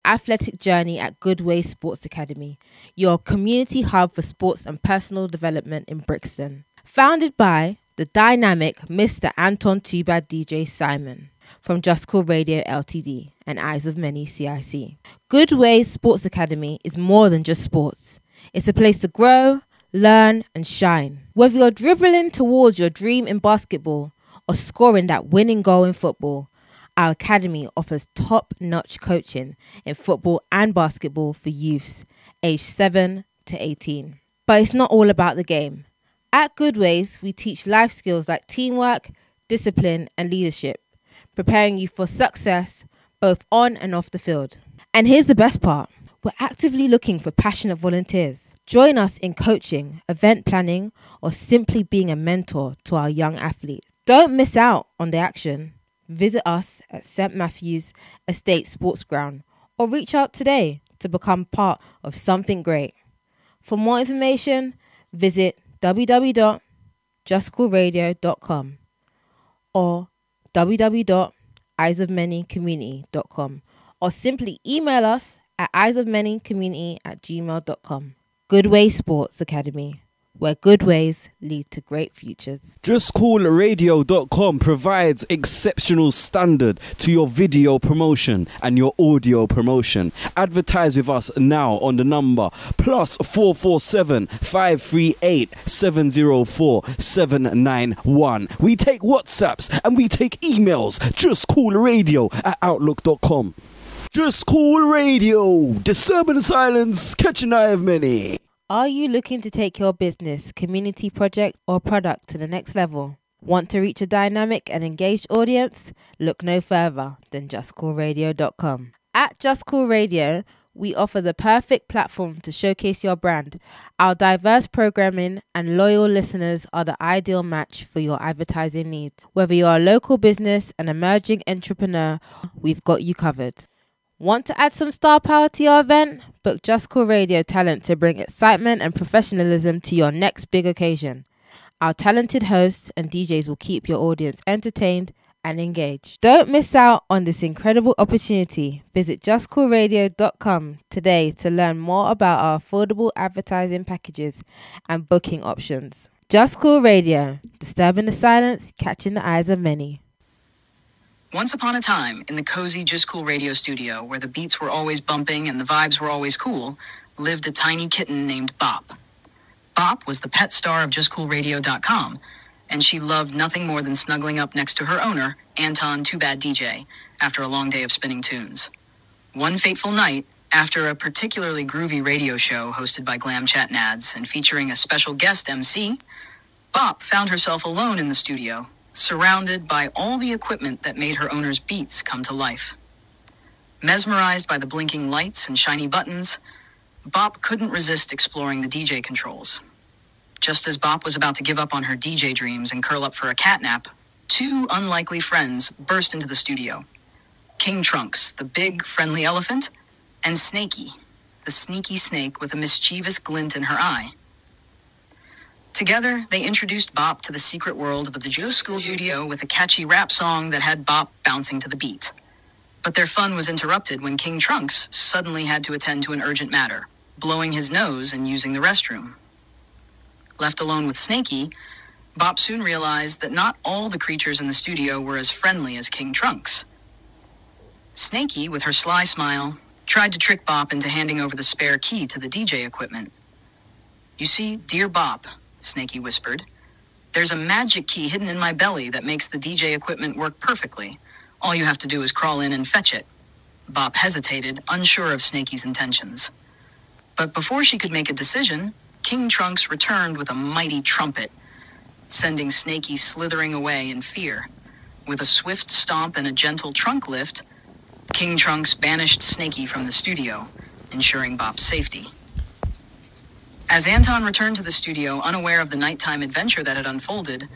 athletic journey at Goodway Sports Academy, your community hub for sports and personal development in Brixton. Founded by the dynamic Mr. Anton Too Bad DJ Simon from JusCoolRadio Ltd and Eyes of Many CIC. Goodway Sports Academy is more than just sports. It's a place to grow, learn and shine. Whether you're dribbling towards your dream in basketball or scoring that winning goal in football, our academy offers top-notch coaching in football and basketball for youths aged 7 to 18. But it's not all about the game. At Goodways, we teach life skills like teamwork, discipline and leadership, preparing you for success both on and off the field. And here's the best part. We're actively looking for passionate volunteers. Join us in coaching, event planning, or simply being a mentor to our young athletes. Don't miss out on the action. Visit us at St. Matthew's Estate Sports Ground or reach out today to become part of something great. For more information, visit www.JusCoolRadio.com or www.eyesofmanycommunity.com or simply email us at eyesofmanycommunity@gmail.com. Goodway Sports Academy, where good ways lead to great futures. JusCoolRadio.com provides exceptional standard to your video promotion and your audio promotion. Advertise with us now on the number +447 538 704 791. We take WhatsApps and we take emails. JusCoolRadio@outlook.com. Just Cool Radio, disturbing the silence, catching the eye of many. Are you looking to take your business, community project or product to the next level? Want to reach a dynamic and engaged audience? Look no further than JusCoolRadio.com. At Just Cool Radio, we offer the perfect platform to showcase your brand. Our diverse programming and loyal listeners are the ideal match for your advertising needs. Whether you're a local business, an emerging entrepreneur, we've got you covered. Want to add some star power to your event? Book Just Cool Radio talent to bring excitement and professionalism to your next big occasion. Our talented hosts and DJs will keep your audience entertained and engaged. Don't miss out on this incredible opportunity. Visit JusCoolRadio.com today to learn more about our affordable advertising packages and booking options. Just Cool Radio, disturbing the silence, catching the eyes of many. Once upon a time, in the cozy Just Cool Radio studio, where the beats were always bumping and the vibes were always cool, lived a tiny kitten named Bop. Bop was the pet star of JusCoolRadio.com, and she loved nothing more than snuggling up next to her owner, Anton Too Bad DJ, after a long day of spinning tunes. One fateful night, after a particularly groovy radio show hosted by Glam Nadz and featuring a special guest MC, Bop found herself alone in the studio, surrounded by all the equipment that made her owner's beats come to life. Mesmerized by the blinking lights and shiny buttons, Bop couldn't resist exploring the DJ controls. Just as Bop was about to give up on her DJ dreams and curl up for a catnap, two unlikely friends burst into the studio. King Trunks, the big, friendly elephant, and Snakey, the sneaky snake with a mischievous glint in her eye. Together, they introduced Bop to the secret world of the JusCool studio with a catchy rap song that had Bop bouncing to the beat. But their fun was interrupted when King Trunks suddenly had to attend to an urgent matter, blowing his nose and using the restroom. Left alone with Snakey, Bop soon realized that not all the creatures in the studio were as friendly as King Trunks. Snakey, with her sly smile, tried to trick Bop into handing over the spare key to the DJ equipment. "You see, dear Bop," Snakey whispered, "there's a magic key hidden in my belly that makes the DJ equipment work perfectly. All you have to do is crawl in and fetch it." Bop hesitated, unsure of Snakey's intentions. But before she could make a decision, King Trunks returned with a mighty trumpet, sending Snakey slithering away in fear. With a swift stomp and a gentle trunk lift, King Trunks banished Snakey from the studio, ensuring Bop's safety. As Anton returned to the studio, unaware of the nighttime adventure that had unfolded,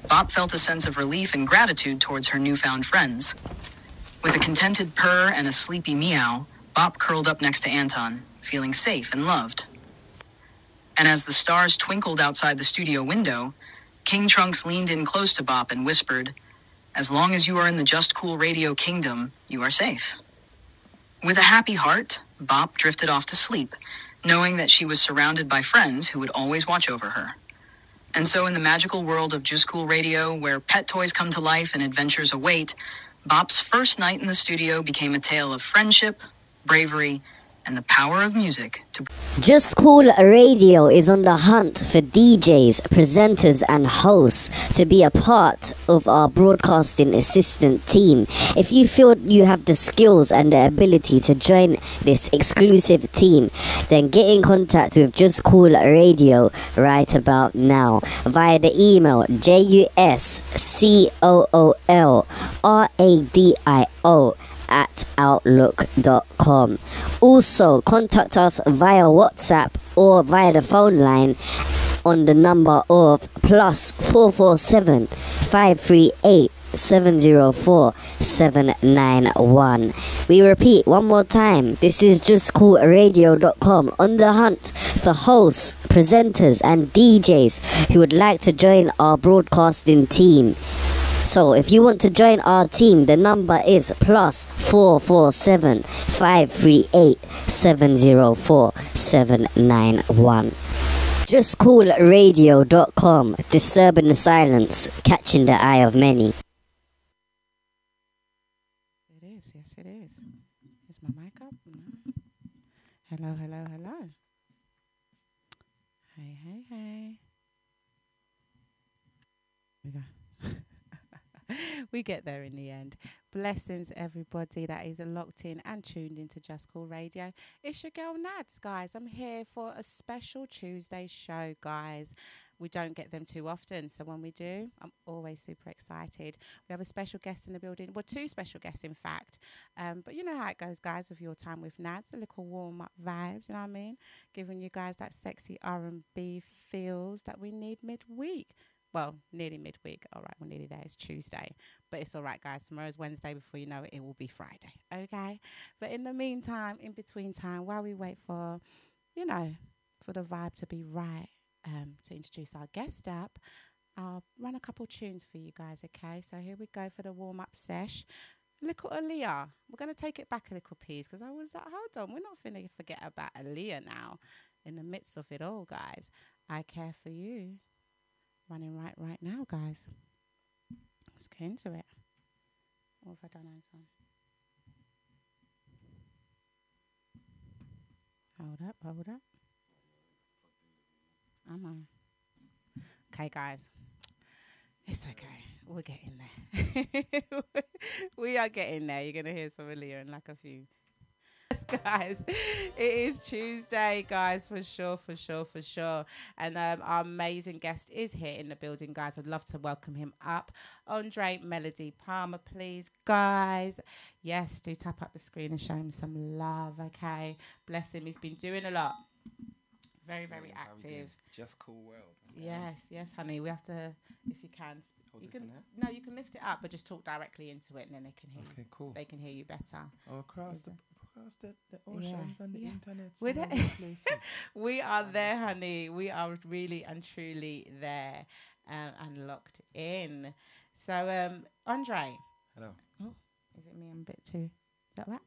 Bop felt a sense of relief and gratitude towards her newfound friends. With a contented purr and a sleepy meow, Bop curled up next to Anton, feeling safe and loved. And as the stars twinkled outside the studio window, King Trunks leaned in close to Bop and whispered, "As long as you are in the Just Cool Radio kingdom, you are safe." With a happy heart, Bop drifted off to sleep, knowing that she was surrounded by friends who would always watch over her. And so in the magical world of JusCoolRadio, where pet toys come to life and adventures await, Bop's first night in the studio became a tale of friendship, bravery, and the power of music to... Just Cool Radio is on the hunt for DJs, presenters and hosts to be a part of our broadcasting assistant team. If you feel you have the skills and the ability to join this exclusive team, then get in contact with Just Cool Radio right about now via the email JusCoolRadio@outlook.com. Also, contact us via WhatsApp or via the phone line on the number of +447 538 704 791. We repeat one more time. This is JusCoolRadio.com on the hunt for hosts, presenters and DJs who would like to join our broadcasting team. So if you want to join our team, the number is +447 538 704 791. JusCoolRadio.com, disturbing the silence, catching the eye of many. It is, yes it is. Is my mic up? No. Hello, hello, hello. Hey, hey, hey. We go. We get there in the end. Blessings, everybody that is locked in and tuned into Just Cool Radio. It's your girl Nadz, guys. I'm here for a special Tuesday show, guys. We don't get them too often, so when we do, I'm always super excited. We have a special guest in the building. Well, two special guests, in fact. But you know how it goes, guys, with your time with Nadz. A little warm-up vibes, you know what I mean? Giving you guys that sexy R&B feels that we need midweek. Well, nearly midweek. All right, we're nearly there. It's Tuesday. But it's all right, guys. Tomorrow's Wednesday. Before you know it, it will be Friday. Okay? But in the meantime, in between time, while we wait for, you know, for the vibe to be right, to introduce our guest up, I'll run a couple tunes for you guys, okay? So here we go for the warm-up sesh. Little Aaliyah. We're going to take it back a little piece because I was like, hold on, we're not finna forget about Aaliyah now. In the midst of it all, guys. I Care For You. Running right now, guys. Let's get into it. What have I done, Anton? Hold up. I'm on. Okay, guys. It's okay. We're getting there. We are getting there. You're going to hear some Aaliyah in like a few. Guys, it is Tuesday, guys, for sure. And our amazing guest is here in the building, guys. I'd love to welcome him up. Andrae Melody Palmer, please, guys. Yes, do tap up the screen and show him some love, okay? Bless him. He's been doing a lot. Very active. Just Cool World. Yes, honey. We have to, if you can. You can lift it up, but just talk directly into it, and then they can hear you. Okay, cool. They can hear you better. Oh, across the oceans and the internet. We are there, honey. We are really and truly there and locked in. So, Andrae. Hello. Oh, is it me? I'm a bit too. Is that right?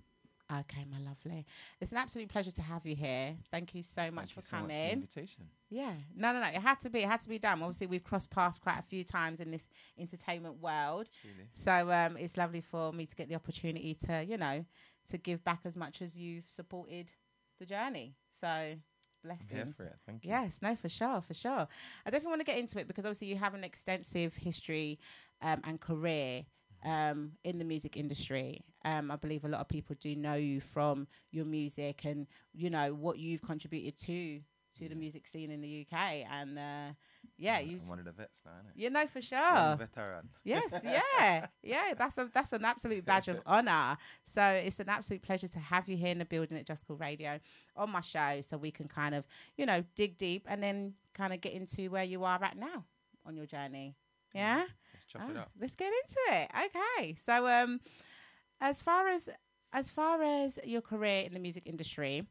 Okay, my lovely. It's an absolute pleasure to have you here. Thank you so much for coming. Much for the invitation. Yeah. No. It had to be done. Obviously, we've crossed paths quite a few times in this entertainment world. Really? So it's lovely for me to get the opportunity to, you know, to give back as much as you've supported the journey. So blessings. I'm here for it. Thank you. Yes, no, for sure. I definitely want to get into it because obviously you have an extensive history and career in the music industry. I believe a lot of people do know you from your music and, you know, what you've contributed to the music scene in the UK. And I'm one of the vets now, isn't it? You know, for sure. I'm a veteran. Yes, yeah. That's an absolute badge of honor. So it's an absolute pleasure to have you here in the building at Just Cool Radio on my show, so we can kind of, you know, dig deep and then kind of get into where you are right now on your journey. Yeah. Let's chop it up. Let's get into it. Okay. So as far as your career in the music industry,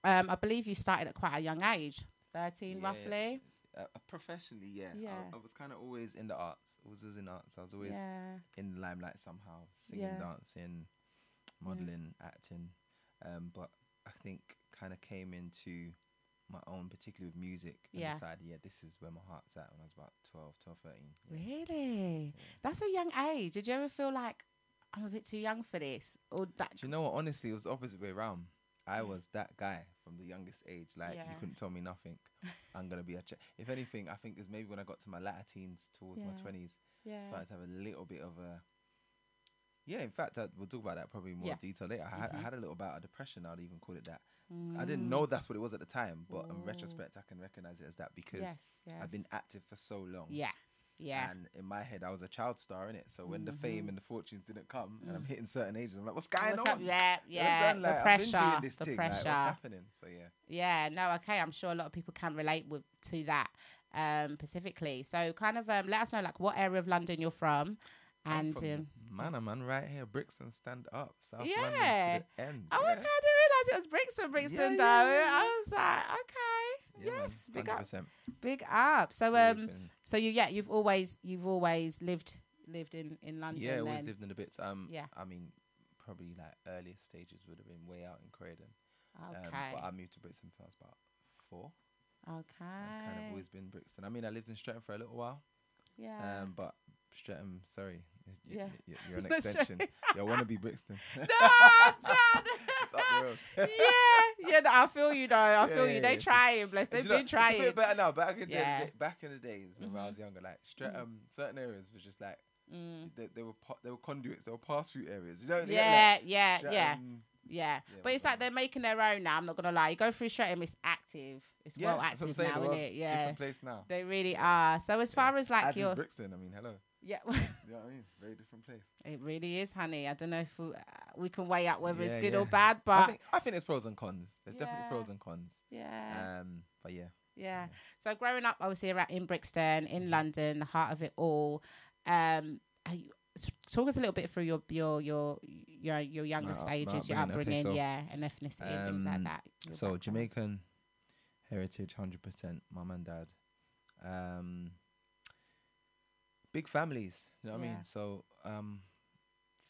I believe you started at quite a young age, 13 roughly. Professionally, yeah. I was kind of always in the arts. I was in arts. I was always in the limelight somehow, singing, dancing. modeling, acting. But I think kind of came into my own, particularly with music, and decided, this is where my heart's at when I was about 12, 13. Yeah. Really? Yeah. That's a young age. Did you ever feel like, I'm a bit too young for this? Or that? Do you know what? Honestly, it was the opposite way around. I was that guy from the youngest age. Like, you couldn't tell me nothing. I'm going to be if anything, I think it's maybe when I got to my latter teens towards my 20s, started to have a little bit of a... Yeah, in fact, we'll talk about that probably in more detail later. I had a little bout of depression, I'd even call it that. I didn't know that's what it was at the time, but in retrospect, I can recognize it as that because I've been active for so long. Yeah. And in my head, I was a child star, innit? So when the fame and the fortunes didn't come, and I'm hitting certain ages, I'm like, what's going on? Yeah. Like, the pressure. I've been doing this the thing. pressure. Like, what's happening? So, Yeah, no, okay. I'm sure a lot of people can relate to that specifically. So kind of let us know, like, what area of London you're from. And man, right here, Brixton, stand up. South London to the end. Oh, okay, I didn't realise it was Brixton though. I was like, okay, yes, man, big up, big up. So so you've always lived in London. Yeah, always lived in the bits. I mean, probably like earliest stages would have been way out in Croydon. Okay. But I moved to Brixton when I was about 4. Okay. I've kind of always been Brixton. I mean, I lived in Streatham for a little while. Yeah. But Streatham, sorry, you're an extension. You want to be Brixton. No, Dad. It's up the road. No, I feel you though. I feel you. They trying, bless. They've been trying. It's a bit better now. Back in the days when I was younger, like Streatham, certain areas was just like they were conduits. They were pass through areas. You know? Yeah. But it's like they're making their own now. I'm not gonna lie. You go through Streatham, it's active. It's well active now, isn't it? Yeah. Different place now. They really are. So as far as like your Brixton, I mean, hello. Yeah. You know what I mean? Very different place. It really is, honey. I don't know if we can weigh up whether it's good or bad, but I think there's pros and cons. There's definitely pros and cons. Yeah. But yeah. So growing up, obviously, in Brixton, in London, the heart of it all. Talk us a little bit through your younger stages, your upbringing, and ethnicity and things like that. So background. Jamaican heritage, 100%. Mum and dad. Big families, you know what I mean? So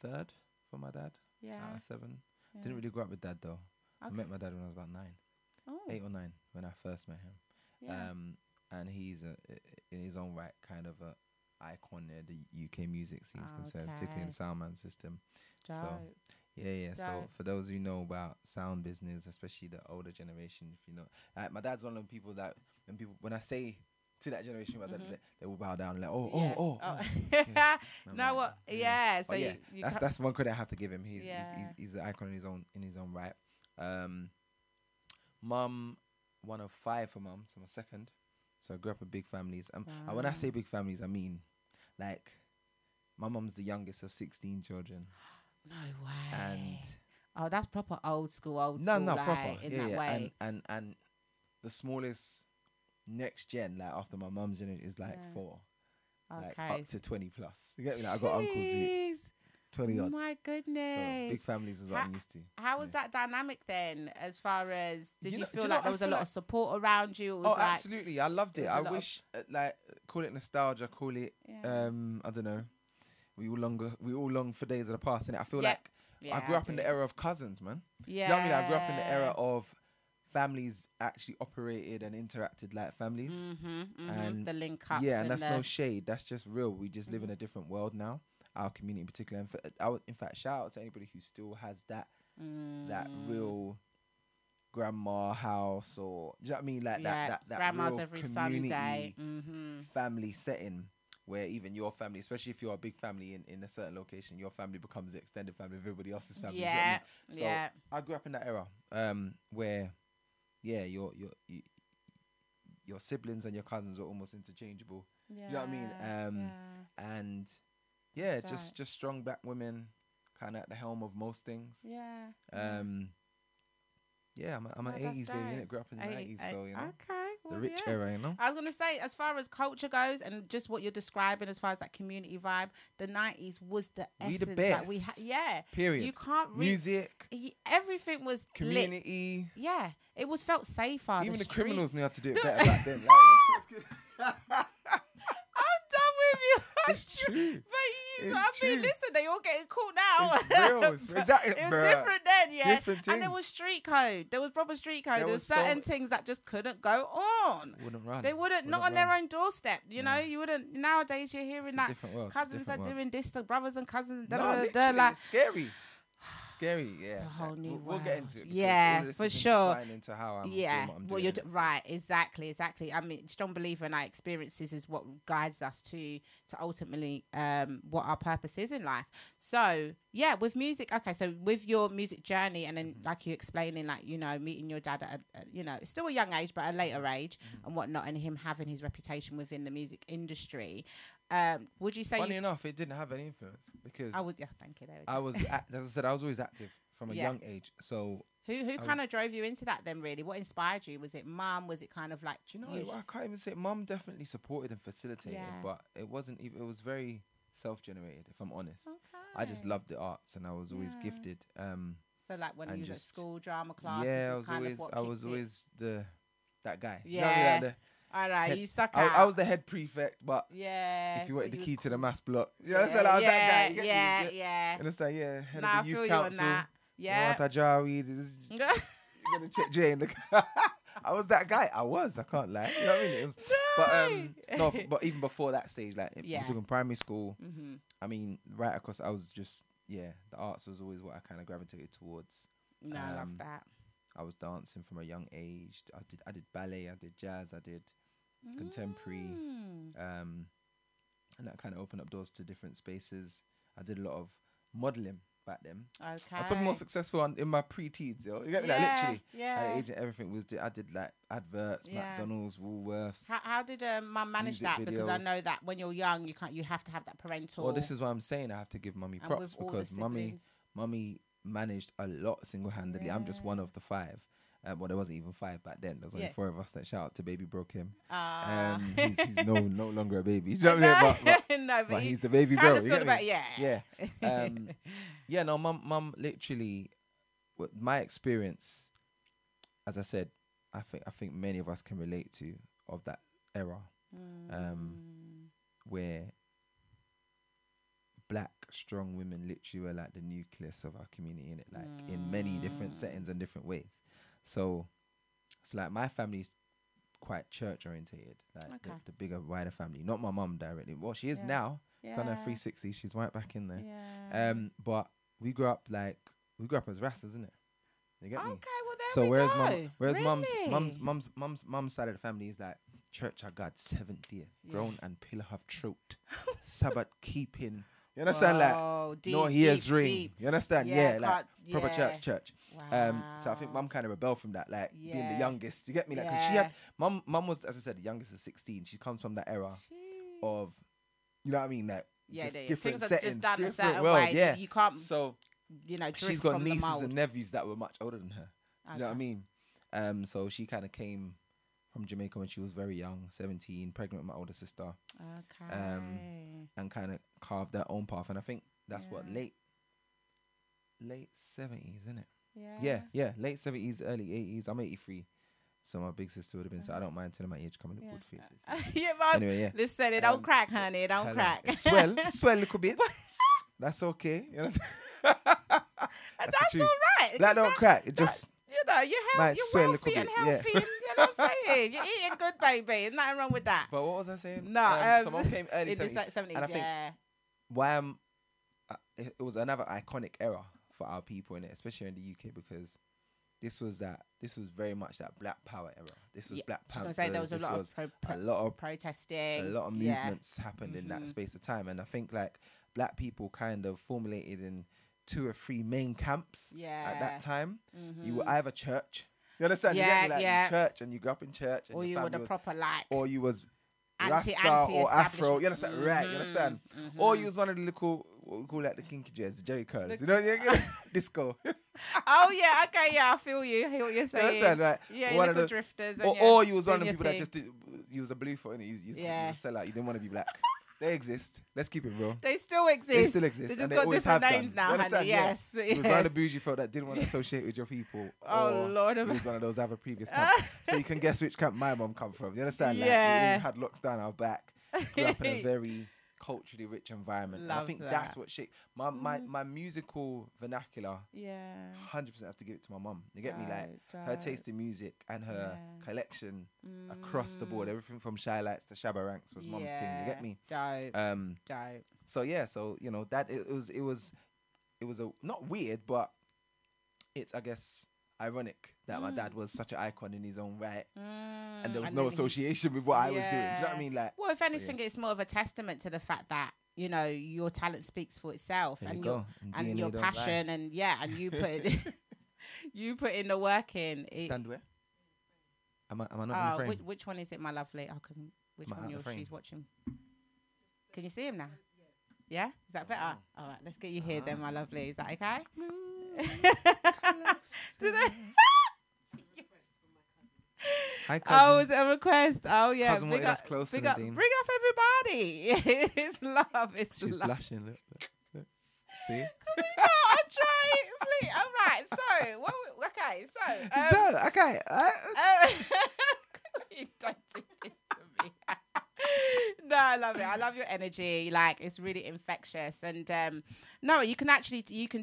3rd for my dad. Out of 7. Didn't really grow up with dad though. Okay. I met my dad when I was about 9. 8 or 9 when I first met him. And he's in his own right kind of a icon there, the UK music scene is concerned, particularly in the soundman system. Dope. So so for those who know about sound business, especially the older generation, if you know, like my dad's one of the people that when I say to that generation, they will bow down and like So that's one credit I have to give him. He's an icon in his own right. Mum, one of 5 for mum, so my second. So I grew up with big families. And when I say big families, I mean, like, my mum's the youngest of 16 children. No way. And that's proper old school. No, like, proper. In that way. And the smallest next gen, like after my mum's generation, is like 4. Like up to 20 plus. You get me? Like, I got uncles 20 odd. My goodness. So big families is what I'm used to. How was that dynamic then? As far as did you feel like there was a lot of support around you? It was absolutely. I loved it. I wish like call it nostalgia, call it I don't know. We all long for days of the past, and I feel like I grew up in the era of cousins, man. Yeah. Do you know what I mean? I grew up in the era of families actually operated and interacted like families. And the link ups. Yeah, and that's no shade. That's just real. We just live in a different world now. Our community in particular. And I would, in fact, shout out to anybody who still has that real grandma house, or do you know what I mean? Like that grandma's real every community Sunday family setting where even your family, especially if you're a big family in a certain location, your family becomes the extended family of everybody else's family. Yeah, you know what I mean? So I grew up in that era where your siblings and your cousins were almost interchangeable. Do you know what I mean? And just strong black women, kind of at the helm of most things. I'm an 80s baby, innit? Grew up in the 90s, so, you know. Okay. Well, the rich era, you know. I was going to say, as far as culture goes, and just what you're describing as far as that community vibe, the 90s was the essence. We the best. Period. You can't music. Everything was community. Lit. Yeah. It was felt safer. Even the criminals knew how to do it better back then. I'm done with you. It's true. But Listen, they all getting caught now. It's real. It was different then, yeah. Different and there was street code. There was proper street code. There was certain things that just couldn't go on. Wouldn't run. They wouldn't not on their own doorstep. You know, you wouldn't. Nowadays, you're hearing that cousins are doing this to brothers and cousins. Like scary. Scary, yeah. It's a whole new world. We'll get into it. Yeah, for sure. Into how I'm yeah, doing what I'm well, doing. right, exactly. I mean, strong believer in our experiences is what guides us to ultimately what our purpose is in life. So, yeah, with music, okay, so with your music journey and then like you explaining, like, you know, meeting your dad at, you know, still a young age, but a later age and whatnot, and him having his reputation within the music industry, would you say... Funny enough, it didn't have any influence because... thank you. I was, as I said, I was always active from a young age. So... Who kind of drove you into that then, really? What inspired you? Was it mum? Was it kind of like... Do you know, I can't even say... Mum definitely supported and facilitated, but it wasn't even... It was very self-generated, if I'm honest. Okay. I just loved the arts and I was always gifted. So like when you was at school, drama classes, yeah, I was always that guy. Yeah. You know, all right, you stuck out. I was the head prefect, but if you wanted the key to the mass block, you understand? I was that guy. Yeah. You understand? Yeah, head Nah, of the youth I feel council. you on that. Yeah. You're gonna check Jay in the car. I was that guy. I can't lie. You know what I mean? It was, but even before that stage, like we're talking primary school. I mean, right across, I was just the arts was always what I kind of gravitated towards. No, I love that. I was dancing from a young age. I did ballet. I did jazz. I did contemporary, and that kind of opened up doors to different spaces. I did a lot of modeling back then. Okay. I was probably more successful in my pre-teens. You get me? Like, literally. Yeah. At the age of everything I did like adverts, McDonald's, Woolworths. How did mum manage that? Videos. Because I know that when you're young, you have to have that parental. Well, this is what I'm saying. I have to give mummy props because mummy managed a lot single-handedly. I'm just one of the 5. Well, there wasn't even 5 back then. There was only 4 of us. That shout out to Baby Bro Kim. He's no longer a baby. You know what I mean? But he's the baby bro. Yeah. No, mum literally. My experience, as I said, I think many of us can relate to of that era, where black strong women literally were like the nucleus of our community in it, like in many different settings and different ways. So it's like my family's quite church orientated, like the bigger, wider family. Not my mum directly. Well, she is now. Done her 360. She's right back in there. Yeah. But we grew up as Rastas, isn't it? You get me? Okay, well there we go. Whereas mum's side of the family is like church of God, 7th year, grown and pillar of truth, Sabbath keeping. You understand? No ears ring. Deep. You understand? Proper church. Wow. So I think mum kind of rebelled from that, like being the youngest. You get me? Like, because she had mum was, as I said, the youngest of 16. She comes from that era of, you know what I mean? Like, just different things settings, just done different a certain world. way. Yeah. You can't. So she's got nieces and nephews that were much older than her. You know what I mean? So she kind of came from Jamaica when she was very young, 17, pregnant with my older sister. Okay. And kind of carved their own path. And I think that's what late 70s, isn't it? Yeah. Late 70s, early 80s. I'm 83. So my big sister would have been, so I don't mind telling my age coming to good fit. Anyway, listen, it don't crack, honey. It don't crack. Swell a little bit. That's okay. You know that's all right. That don't crack. It just... You're wealthy and healthy, and you know what I'm saying? You're eating good, baby. There's nothing wrong with that. But what was I saying? No, someone came early 70s. And I think why it was another iconic era for our people in it, especially in the UK, because this was very much that Black Power era. This was Black Panthers. There was a lot of protesting. A lot of movements happened in that space of time, and I think like black people kind of formulated in 2 or 3 main camps at that time. You were either church, you understand? Church, and you grew up in church, and or you were the proper like, or you was Rasta or Afro. You understand? Right? You understand? Or you was one of the little, what we call like the kinky jazz, the Jerry curls. You know, disco. Oh yeah, okay, yeah, I feel you. I hear what you're saying. You understand? Right? Yeah, one little drifters. Or you was one of the people that just did. You was a blue foot, and you sell out. You didn't want to be black. They exist. Let's keep it real. They still exist. They just got different names now, honey. Yes. It was one of the bougie folk that didn't want to associate with your people. Oh, Lord. It was one of those other previous camps. So you can guess which camp my mom come from. You understand? Like, we had locks down our back. Grew up in a very culturally rich environment. And Love I think that. that's what shaped my musical vernacular. Yeah. 100% have to give it to my mum. You get me? Like her taste in music and her collection across the board, everything from Shy Lights to Shabba Ranks was mum's thing. You get me? Dope. Dope. So yeah, so you know that it was a not weird, but it's I guess ironic that my dad was such an icon in his own right, and there was no association with what I was doing. Do you know what I mean? Like, well, if anything, it's more of a testament to the fact that you know your talent speaks for itself, and your passion, and and you put it, you put in the work in. Stand where? Am I not in the frame? Which one is it, my lovely? Oh, cause which one she's watching? Can you see him now? Yeah, is that better? All right, let's get you here then, my lovely. Is that okay? Hi, cousin. Oh, was it a request? Oh, yeah. Cousin wanted us closer, bring up everybody. It's love. It's She's love. blushing. Look. See? Andrae, please. All right. Don't do this to me. No, I love it. I love your energy. Like, it's really infectious. And no, you can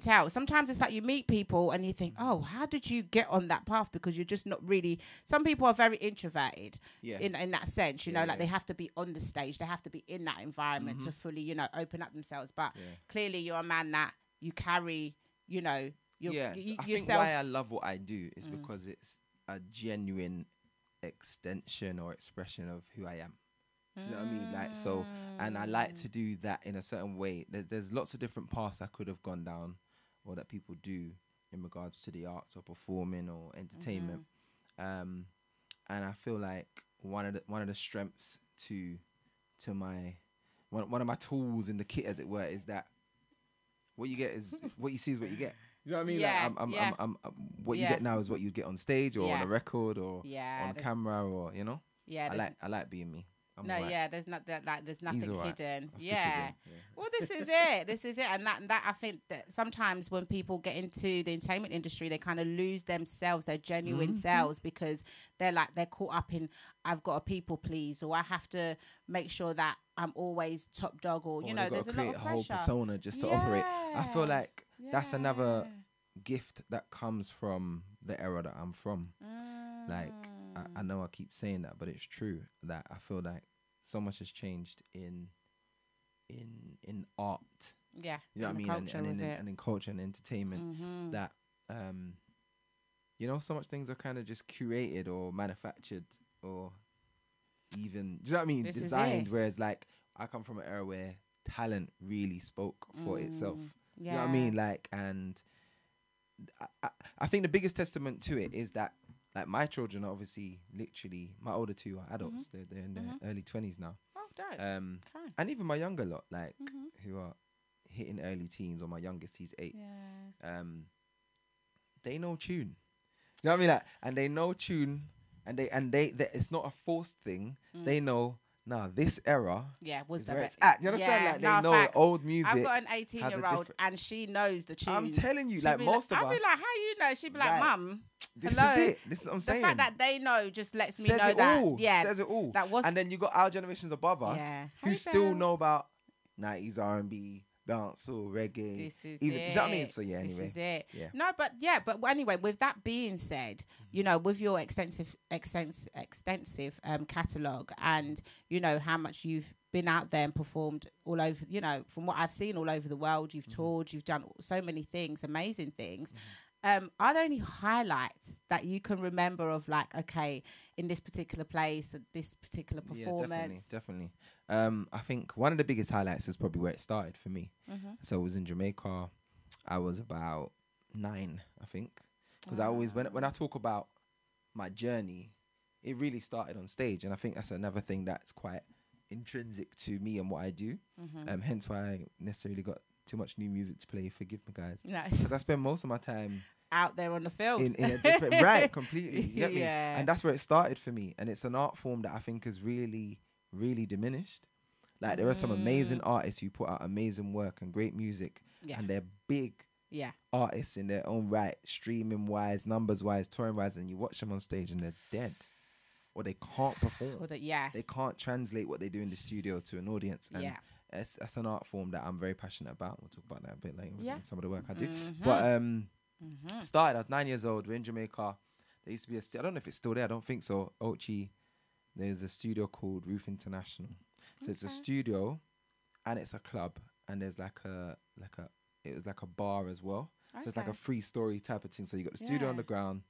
tell. Sometimes it's like you meet people and you think, oh, how did you get on that path? Because you're just not really. Some people are very introverted. Yeah. In that sense, you know, like they have to be on the stage, they have to be in that environment to fully, you know, open up themselves. But clearly, you're a man that you carry, you know, I yourself. think why I love what I do is because it's a genuine extension or expression of who I am. You know what I mean? Like, so, and I like to do that in a certain way. There's lots of different paths I could have gone down, or that people do in regards to the arts or performing or entertainment. And I feel like one of the strengths to my one of my tools in the kit, as it were, is that what you get is what you see is what you get. You know what I mean? Yeah, like I'm what you get now is what you get on stage or on a record or on camera, or you know. Yeah, I like being me. There's nothing hidden. Yeah. Well, this is it. And that I think that sometimes when people get into the entertainment industry, they kind of lose themselves, their genuine selves, because they're caught up in, I've got to people please, or I have to make sure that I'm always top dog, or you know, there's a lot of pressure. Whole persona just to operate. I feel like that's another gift that comes from the era that I'm from. Like, I know I keep saying that, but it's true that I feel like so much has changed in art. Yeah, you know what I mean, and in culture and entertainment, that you know, so much things are kind of just curated or manufactured or even, do you know what I mean, designed. Whereas like I come from an era where talent really spoke for itself. You know what I mean, like, and I think the biggest testament to it is that, like, my children are obviously literally, my older two are adults. They're in their early 20s now. Oh, dope. And even my younger lot, like, who are hitting early teens, or my youngest, he's 8. Yeah. They know tune. You know what I mean? Like, and they know tune, and they it's not a forced thing. They know. Nah, this era was where it's at. You understand? Like, they know old music. I've got an 18-year-old and she knows the tune. I'm telling you, like, most of us. I'll be like, how you know? She'd be like, Mum, this hello. is it. This is what I'm saying. The fact that they know just lets me says know it that. All. Yeah, says it all. That was. And then you got our generations above us who still know about 90s R&B, dancehall, reggae. This is even, it. You know what I mean? So yeah, anyway. This is it. Yeah. No, but anyway, with that being said, you know, with your extensive catalogue, and you know how much you've been out there and performed all over, you know, from what I've seen all over the world, you've toured, you've done so many things, amazing things. Are there any highlights that you can remember of, like, okay, in this particular place, this particular performance? Yeah, definitely. I think one of the biggest highlights is probably where it started for me. So it was in Jamaica. I was about 9, I think. Because I always, when I talk about my journey, it really started on stage. And I think that's another thing that's quite intrinsic to me and what I do. Hence why I necessarily got too much new music to play. Forgive me, guys. Nice. Because I spend most of my time out there on the field in a different right, completely. You get me? And that's where it started for me. And it's an art form that I think is really, really diminished. Like, there are some amazing artists who put out amazing work and great music, and they're big artists in their own right, streaming wise, numbers wise, touring wise, and you watch them on stage and they're dead. Or they can't perform. They can't translate what they do in the studio to an audience. And That's an art form that I'm very passionate about. We'll talk about that a bit later. Yeah. Some of the work I do. But started. I was 9 years old. We're in Jamaica. There used to be I don't know if it's still there. I don't think so. Ochi. There's a studio called Roof International. So it's a studio, and it's a club, and there's it was like a bar as well. So it's like a 3-story type of thing. So you got the studio on the ground,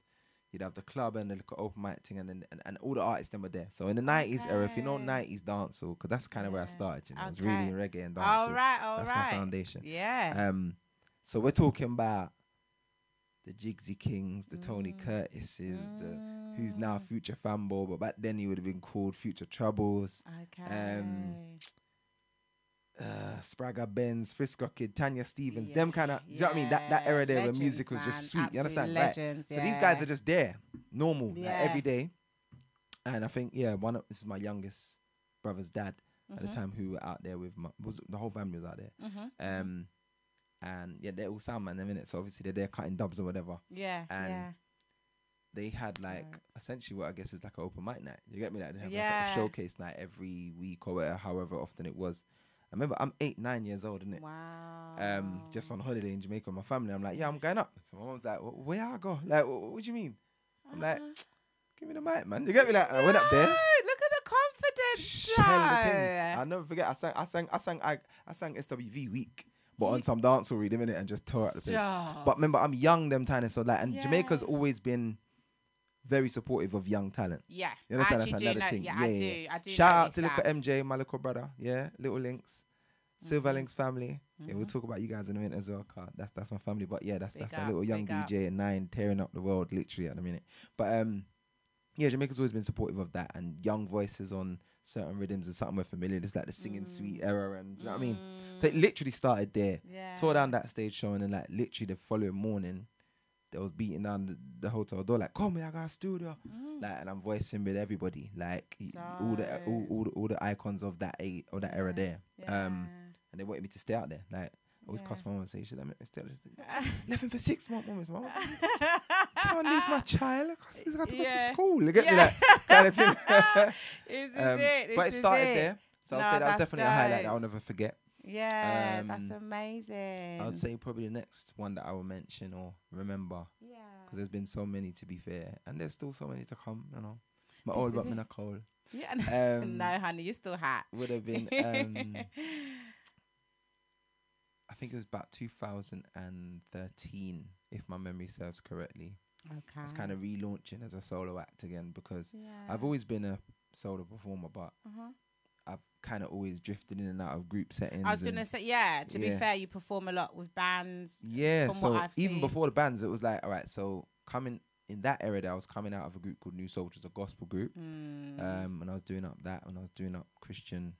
you'd have the club and the little open mic thing, and all the artists then were there. So in the 90s era, if you know 90s dancehall, because that's kind of where I started, you know, it was really in reggae and dancehall. All right. That's my foundation. Yeah. So we're talking about the Jigsy Kings, the Tony Curtises, the who's now Future Fanboy, but back then he would have been called Future Troubles. Okay. Spragga Benz, Frisco Kid, Tanya Stevens, them kind of, do you know what I mean? That era there where music was just sweet, you understand? Legends, right. So these guys are just there, normal, like every day. And I think, this is my youngest brother's dad at the time who were out there with the whole family was out there. And they're all soundman in a minute, so obviously they're there cutting dubs or whatever. And they had essentially what I guess is like an open mic night. You get me? Like they have like a showcase night every week or whatever, however often it was. I remember I'm 8, 9 years old, innit? Wow. Just on holiday in Jamaica with my family. I'm like, I'm going up. So my mom's like, where I go? Like, what do you mean? I'm like, give me the mic, man. You get me? Like, I went up there. Look at the confidence. I'll never forget. I sang SWV week, but on some dancehall rhythm, innit, and just tore out the place. But remember, I'm young them time, so like, and Jamaica's always been very supportive of young talent. Yeah. You understand? That's another thing. Yeah, I do. Shout out to little MJ, my little brother. Yeah, Little Links, Silver Links family. Yeah, we'll talk about you guys in a minute as well. That's my family. But yeah, that's a little young DJ at 9, tearing up the world literally at the minute. But Jamaica's always been supportive of that, and young voices on certain rhythms is something we're familiar. It's like the singing sweet era, and do you know what I mean? So it literally started there. Yeah. Tore down that stage show, and then like literally the following morning, they was beating down the hotel door like, come here, I got a studio. Like, and I'm voicing with everybody, like all the icons of that era there. And they wanted me to stay out there. Like, I always cuss my mom and say, you should let me stay out. Left him for 6 months, mom. Can't leave my child. He's got to go to school. You get me, like kind of thing. But it started there, so I'd say that was definitely a highlight that I'll never forget. Yeah, that's amazing. I would say probably the next one that I will mention or remember. Yeah. Because there's been so many, to be fair. And there's still so many to come, you know. My old but in a cold. Yeah. No, honey, you're still hot. Would have been, I think it was about 2013, if my memory serves correctly. Okay. I was kind of relaunching as a solo act again because I've always been a solo performer, but I've kind of always drifted in and out of group settings. I was going to say, to be fair, you perform a lot with bands. Yeah, so even before the bands, it was like, all right, so coming in that era, I was coming out of a group called New Soul, which was a gospel group. And I was doing up that, and I was doing up Christian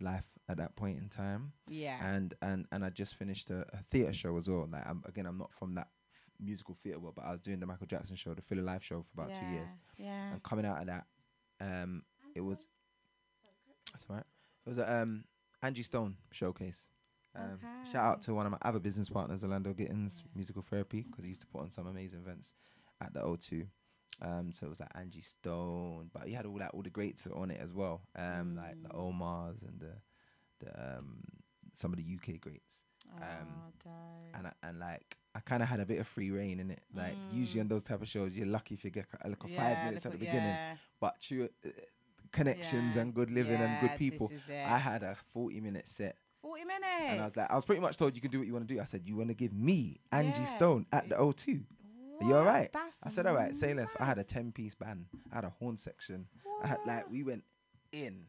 life at that point in time. Yeah. And I just finished a theatre show as well. Like, I'm not from that musical theatre world, but I was doing the Michael Jackson show, the Philly Live show for about 2 years. Yeah. And coming out of that, it was... That's right. It was a Angie Stone showcase. Shout out to one of my other business partners, Orlando Gittins, Musical Therapy, because he used to put on some amazing events at the O2. So it was like Angie Stone, but he had all the greats on it as well, like the Omars and the some of the UK greats. And like I kind of had a bit of free reign in it. Like usually on those type of shows, you're lucky if you get like 5 minutes at the beginning, but through connections and good living and good people, I had a 40-minute set. 40 minutes. And I was pretty much told you can do what you want to do. I said, you want to give me Angie Stone at the O2? Are you all right? I said, all right, say less. I had a 10-piece band. I had a horn section. I had, we went in.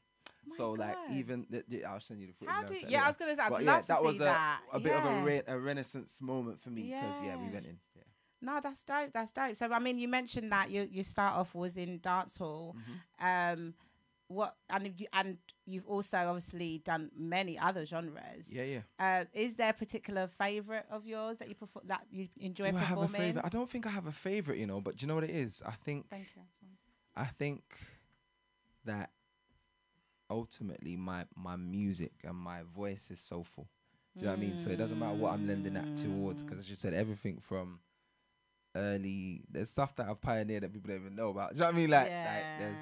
So even I'll send you the footage. I was gonna say, I'd love to see that. A bit of a renaissance moment for me because we went in. Yeah. No, that's dope. That's dope. So I mean, you mentioned that your start off was in dancehall. You've also obviously done many other genres. Yeah. Is there a particular favorite of yours that you that you enjoy performing? I have a favorite? I don't think I have a favorite, but do you know what it is? I think that ultimately my music and my voice is soulful. Do you know what I mean? So it doesn't matter what I'm lending that towards, because as you said, everything from there's stuff that I've pioneered that people don't even know about. Do you know what I mean? Like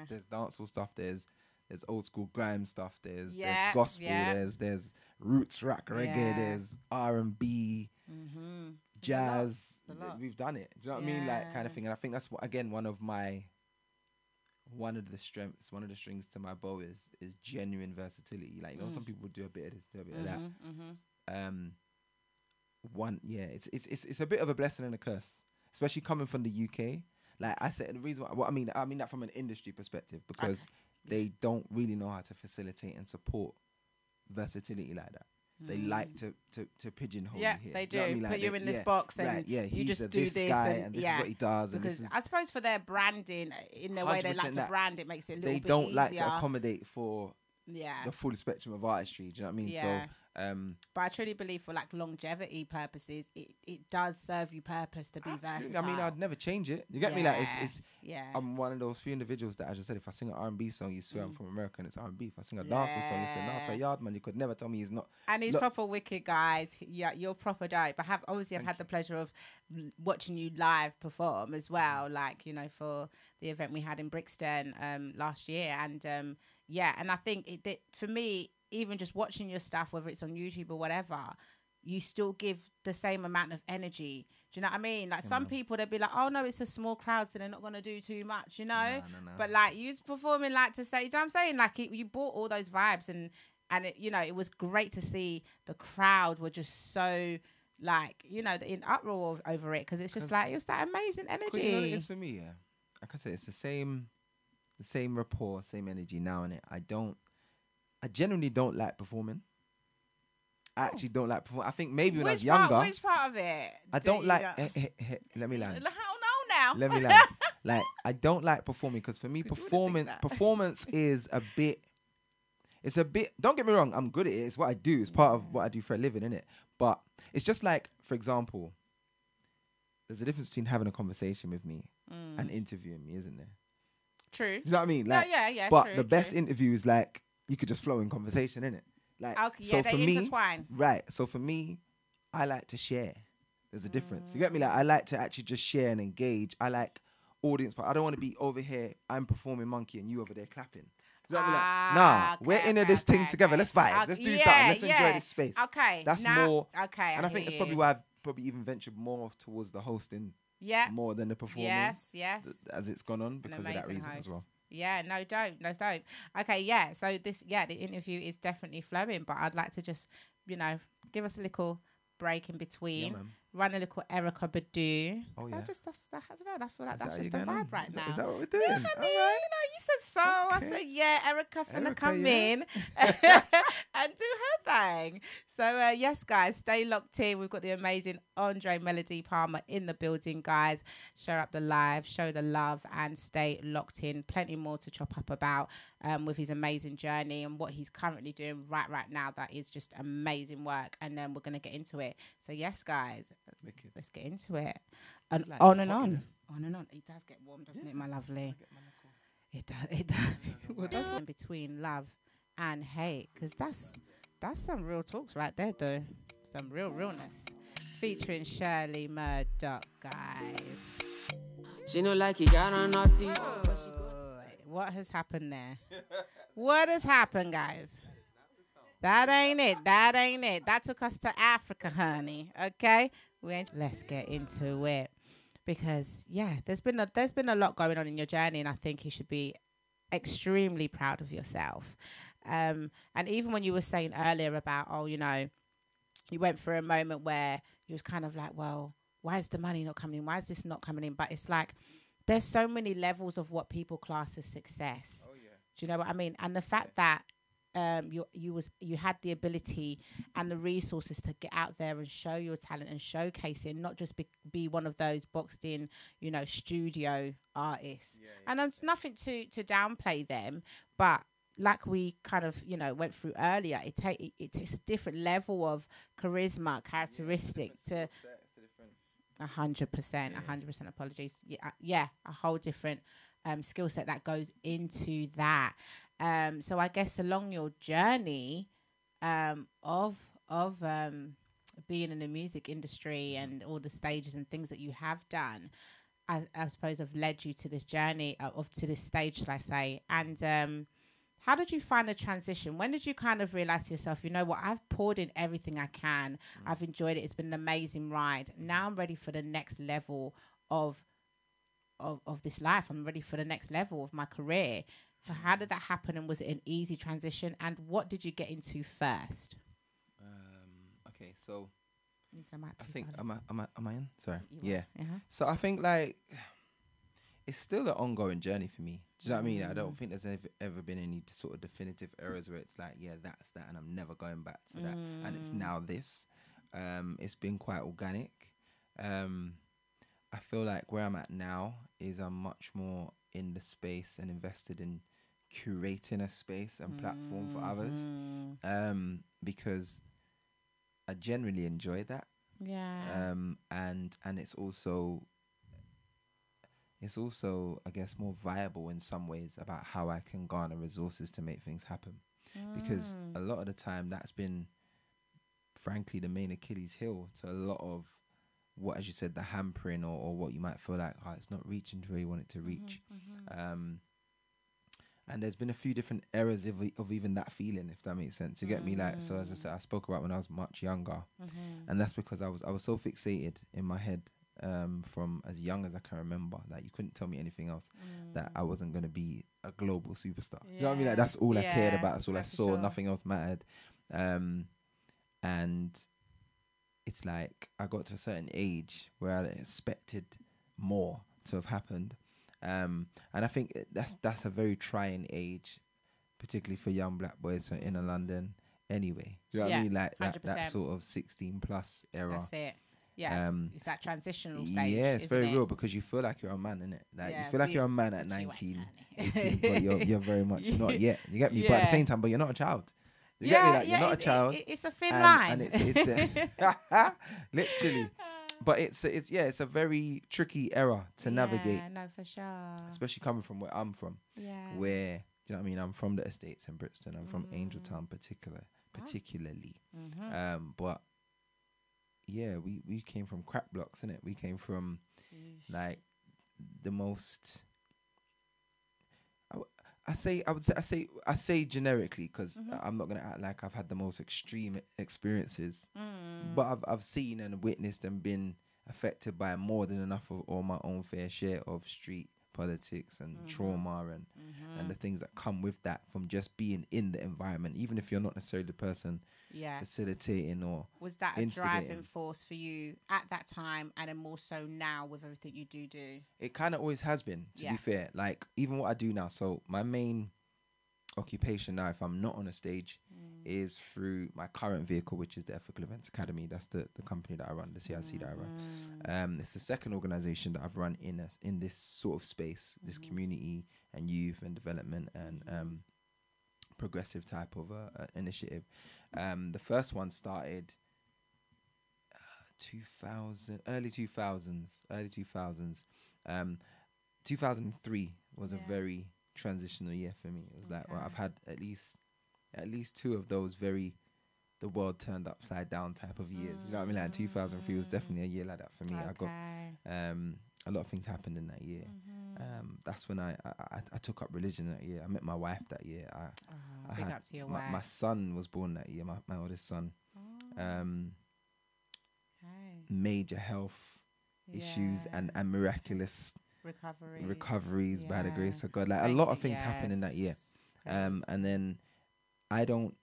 there's dancehall stuff, there's there's old school grime stuff. There's gospel. There's roots rock reggae. There's R&B, jazz. We've done it. Do you know what I mean? Like, kind of thing. And I think that's what, again, one of the strings to my bow is genuine versatility. Like, you know, some people do a bit of this, do a bit of that. It's a bit of a blessing and a curse, especially coming from the UK. Like I said, the reason why, I mean that from an industry perspective, because they don't really know how to facilitate and support versatility like that. They like to pigeonhole you here. They do. You know what I mean? Put like you in this box and you just do this and this is what he does. Because I suppose for their branding, in the way they like to brand, it makes it a little bit easier. They don't like to accommodate for the full spectrum of artistry. Do you know what I mean? Yeah. So, but I truly believe for like longevity purposes, it does serve you purpose to be versatile. I mean, I'd never change it. You get me? Like I'm one of those few individuals that, as I said, if I sing an R&B song, you swear I'm from America and it's R&B. If I sing a dancehall song, you say dancehall yard man. You could never tell me he's not. And he's proper wicked, guys. Yeah, you're proper dope. But I've had the pleasure of watching you live perform as well. Like, you know, for the event we had in Brixton last year, and and I think it did for me. Even just watching your stuff, whether it's on YouTube or whatever, you still give the same amount of energy. Do you know what I mean? Like some people, they'd be like, oh no, it's a small crowd, so they're not going to do too much, you know? No. But like you was performing like to say, you know what I'm saying? Like you brought all those vibes and it, you know, it was great to see the crowd were just so like, you know, in uproar over it. Because it's just like, it was that amazing energy. You know what it is for me, yeah. Like I said, it's the same rapport, same energy now, innit? I genuinely don't like performing. I actually don't like performing. I think maybe when I was younger. Which part of it? I don't like. Let me land. How now? Let me land. Like, I don't like performing because for me, performance is a bit. It's a bit. Don't get me wrong. I'm good at it. It's what I do. It's part of what I do for a living, innit? But it's just like, for example, there's a difference between having a conversation with me and interviewing me, isn't there? True. You know what I mean? Like, yeah. But the best interview is like, you could just flow in conversation, innit? Like, so they for me, intertwine. Right. So for me, I like to share. There's a difference. You get me? Like, I like to actually just share and engage. I like audience, but I don't want to be over here. I'm performing monkey and you over there clapping. You know what I mean? Like, nah, we're in this thing together. Let's vibe. Let's do something. Let's enjoy this space. Okay. That's more. Okay. And I think that's probably why I've probably even ventured more towards the hosting. Yeah. More than the performing. Yes. As it's gone on because of that reason as well. Yeah, no, don't. Okay, yeah. So the interview is definitely flowing, but I'd like to just, you know, give us a little break in between, run a little Erica Badu. Oh, yeah. I don't know. I feel like that's just a vibe right now. Is that what we're doing? Yeah, honey, all right. you know, you said so. Okay. I said, yeah, Erica finna come in and do her thing. So, yes, guys, stay locked in. We've got the amazing Andrae Melody Palmer in the building, guys. Share up the live, show the love, and stay locked in. Plenty more to chop up about with his amazing journey and what he's currently doing right now. That is just amazing work. And then we're going to get into it. So, yes, guys, let's get into it. And like on and on. On and on. It does get warm, doesn't it, my lovely? It does. Well, that's in between love and hate, because that's some real talks right there, though. Some realness. Featuring Shirley Murdoch, guys. She know like he got on nothing. What has happened there? What has happened, guys? That ain't it. That took us to Africa, honey. Okay? Let's get into it. Because, yeah, there's been a lot going on in your journey, and I think you should be extremely proud of yourself. And even when you were saying earlier about, you know, you went through a moment where you was kind of like, well, why is the money not coming in? Why is this not coming in? But it's like, there's so many levels of what people class as success. Oh, yeah. Do you know what I mean? And the fact that you had the ability and the resources to get out there and show your talent and showcase it, not just be one of those boxed in, you know, studio artists. Yeah. And there's nothing to downplay them, but like we kind of, you know, went through earlier, it takes a different level of charisma, characteristic to 100%. Apologies. Yeah, a whole different skill set that goes into that. So I guess along your journey of being in the music industry and all the stages and things that you have done, I suppose have led you to this journey to this stage, shall I say? And How did you find the transition? When did you kind of realize to yourself, you know what, I've poured in everything I can. I've enjoyed it. It's been an amazing ride. Now I'm ready for the next level of this life. I'm ready for the next level of my career. How did that happen? And was it an easy transition? And what did you get into first? Okay, so I think am I in? Sorry. You Yeah. Uh-huh. So I think like it's still an ongoing journey for me. Do you know what I mean? I don't think there's ever been any sort of definitive eras where it's like, yeah, that's that, and I'm never going back to that, and it's now this. It's been quite organic. I feel like where I'm at now is I'm much more in the space and invested in curating a space and platform for others, because I generally enjoy that. Yeah. And it's also I guess more viable in some ways about how I can garner resources to make things happen, because a lot of the time that's been frankly the main Achilles heel to a lot of what, as you said, the hampering or what you might feel like, it's not reaching to where you want it to reach. And there's been a few different eras of even that feeling, if that makes sense. You get me? Like, so as I said, I spoke about when I was much younger, and that's because I was so fixated in my head from as young as I can remember that you couldn't tell me anything else, that I wasn't going to be a global superstar. You know what I mean? Like, that's all I cared about. That's all I saw. Sure. Nothing else mattered. And it's like I got to a certain age where I expected more to have happened. And I think that's a very trying age, particularly for young black boys in London anyway. Do you know what I mean? Like that sort of 16 plus era. That's it. Yeah. It's that transitional stage. Yeah, it's very real because you feel like you're a man, innit? Like you feel like you're a man at 19, 18, but you're very much not yet. You get me? But at the same time, but you're not a child. You get me? Like you're not a child. It's a thin line. And it's literally. But it's a very tricky era to navigate. Yeah, no, for sure. Especially coming from where I'm from. Yeah. Where, do you know what I mean? I'm from the estates in Brixton. I'm from Angeltown particularly. But yeah, we came from crap blocks, innit? We came from like the most. I say generically because I'm not gonna act like I've had the most extreme experiences, but I've seen and witnessed and been affected by more than enough or my own fair share of street politics and trauma and the things that come with that from just being in the environment, even if you're not necessarily the person facilitating or was that a driving force for you at that time and then more so now with everything you do? It kind of always has been, to be fair. Like even what I do now, so my main occupation now, if I'm not on a stage, is through my current vehicle, which is the Ethical Events Academy. That's the company that I run, the CIC that I run. It's the second organization that I've run in this sort of space, this community and youth and development and progressive type of initiative. The first one started early 2000s. 2003 was a very transitional year for me. It was like, well, I've had at least two of those very the world turned upside down type of years. You know what I mean? Like 2003 was definitely a year like that for me. I got a lot of things happened in that year. That's when I took up religion that year. I met my wife that year. Big up to your wife. My son was born that year, my oldest son. Major health issues and miraculous recoveries by the grace of God. Like a lot of things happened in that year. And then I don't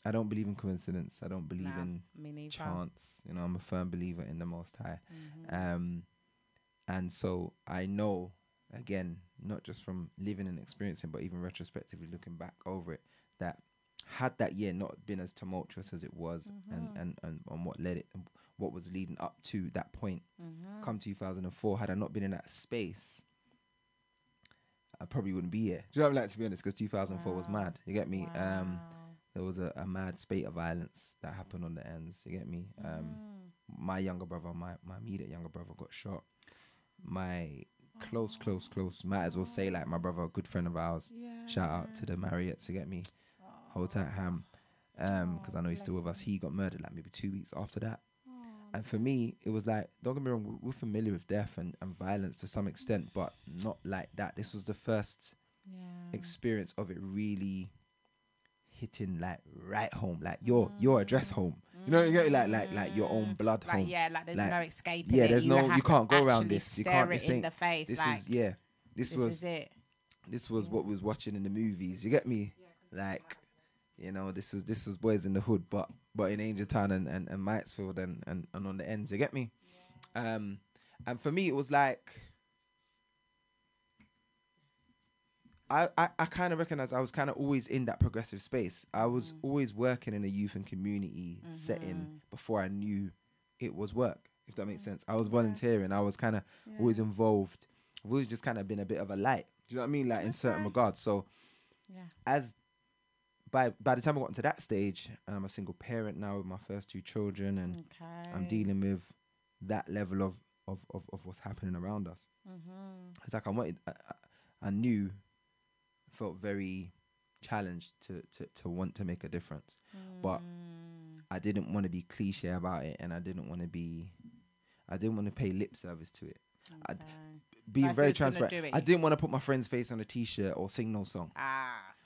believe in coincidence. I don't believe in chance. You know, I'm a firm believer in the Most High. And so I know, again, not just from living and experiencing, but even retrospectively looking back over it, that had that year not been as tumultuous as it was, and what led it, what was leading up to that point, come 2004, had I not been in that space, I probably wouldn't be here. Do you know what I mean? Like, to be honest, because 2004 was mad. You get me? There was a mad spate of violence that happened on the ends. You get me? My younger brother, my immediate younger brother, got shot. My close, might as well say like my brother, a good friend of ours. Shout out to the Marriotts, you get me? Hold tight, Ham. Because I know he's still with us. He got murdered like maybe 2 weeks after that. And for me, it was like, don't get me wrong, we're familiar with death and violence to some extent, but not like that. This was the first experience of it really hitting like right home, like your address home. You know, you get like your own blood home. Yeah, like there's no escaping. Yeah, it. there's you can't go around this. You can't. This in the face. This like, is This was it. This was what we was watching in the movies. You get me? Like, you know, this was Boys in the Hood, but in Angel Town and Mitesfield and on the ends. You get me? Yeah. And for me, it was like. I kind of recognize I was kind of always in that progressive space. I was always working in a youth and community setting before I knew it was work, if that makes sense. I was volunteering. I was kind of always involved. I've always just kind of been a bit of a light. Do you know what I mean? Like in certain regards. So as by the time I got into that stage, I'm a single parent now with my first 2 children, and I'm dealing with that level of what's happening around us. It's like I knew, felt very challenged to want to make a difference, but I didn't want to be cliche about it, and I didn't want to pay lip service to it. Being very transparent, I didn't want to put my friend's face on a t-shirt or sing no song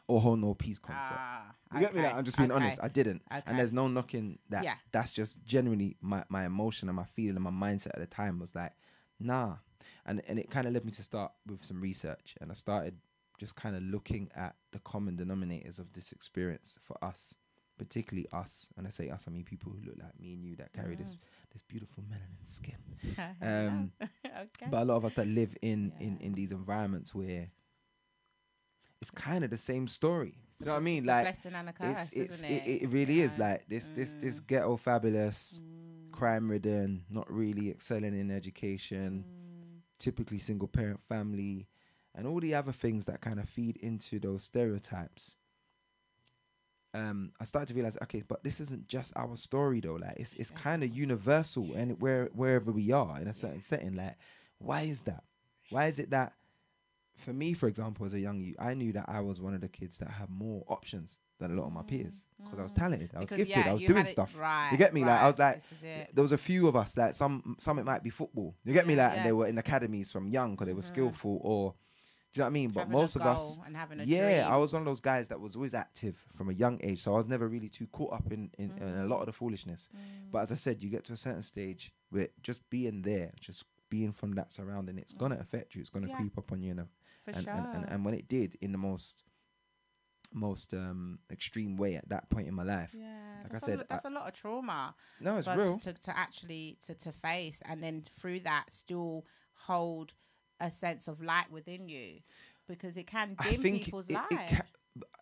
or hold no peace concert. You get me? Like, I'm just being honest. I didn't, and there's no knocking that. That's just genuinely my emotion and my feeling and my mindset at the time was like, nah. And it kind of led me to start with some research, and I started just kind of looking at the common denominators of this experience for us, particularly us. And I say us, I mean people who look like me and you that carry this beautiful melanin skin. But a lot of us that live in these environments where it's kind of the same story. You know what I mean? Like, blessing and a curse, isn't it? It really is. Like this ghetto fabulous, crime ridden, not really excelling in education, typically single parent family, and all the other things that kind of feed into those stereotypes. I started to realize, okay, but this isn't just our story though. Like it's kind of universal, and wherever we are in a certain setting, like why is that? Why is it that for me, for example, as a young youth, I knew that I was one of the kids that had more options than a lot of my peers because I was talented, I was gifted, I was doing stuff. You get me? Like I was like, there was a few of us, like some it might be football. You get me? Like, and they were in academies from young because they were skillful, or do you know what I mean? But having most of us, dream. I was one of those guys that was always active from a young age, so I was never really too caught up in a lot of the foolishness. But as I said, you get to a certain stage where just being there, just being from that surrounding, it's gonna affect you. It's gonna creep up on you, and when it did, in the most extreme way at that point in my life. Like I said, that's a lot of trauma. No, it's real. To actually face, and then through that still hold a sense of light within you, because it can dim people's lives.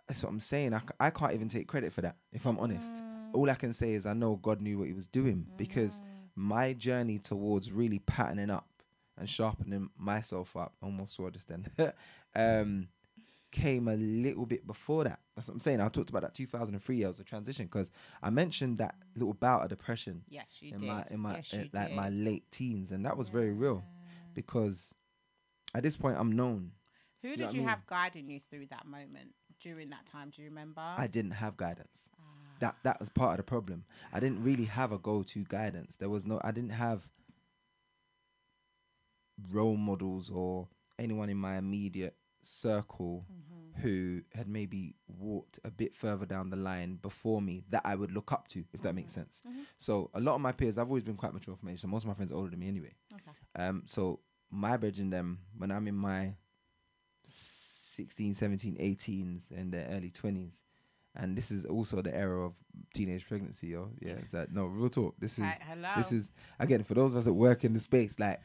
That's what I'm saying. I can't even take credit for that, if I'm honest. All I can say is I know God knew what he was doing, because my journey towards really patterning up and sharpening myself up, almost saw this then, came a little bit before that. That's what I'm saying. I talked about that 2003 years of transition, because I mentioned that little bout of depression. Yes, you in my late teens, and that was very real, because at this point I'm known. Who did you have guiding you through that moment during that time? Do you remember? I didn't have guidance. That was part of the problem. I didn't really have a go-to guidance. I didn't have role models or anyone in my immediate circle who had maybe walked a bit further down the line before me that I would look up to, if that makes sense. So a lot of my peers, I've always been quite mature for my age, so most of my friends are older than me anyway. So my bridging them, when I'm in my 16, 17, 18s and the early 20s, and this is also the era of teenage pregnancy, yo. Yeah, it's like, no, real talk. This is again, for those of us that work in the space, like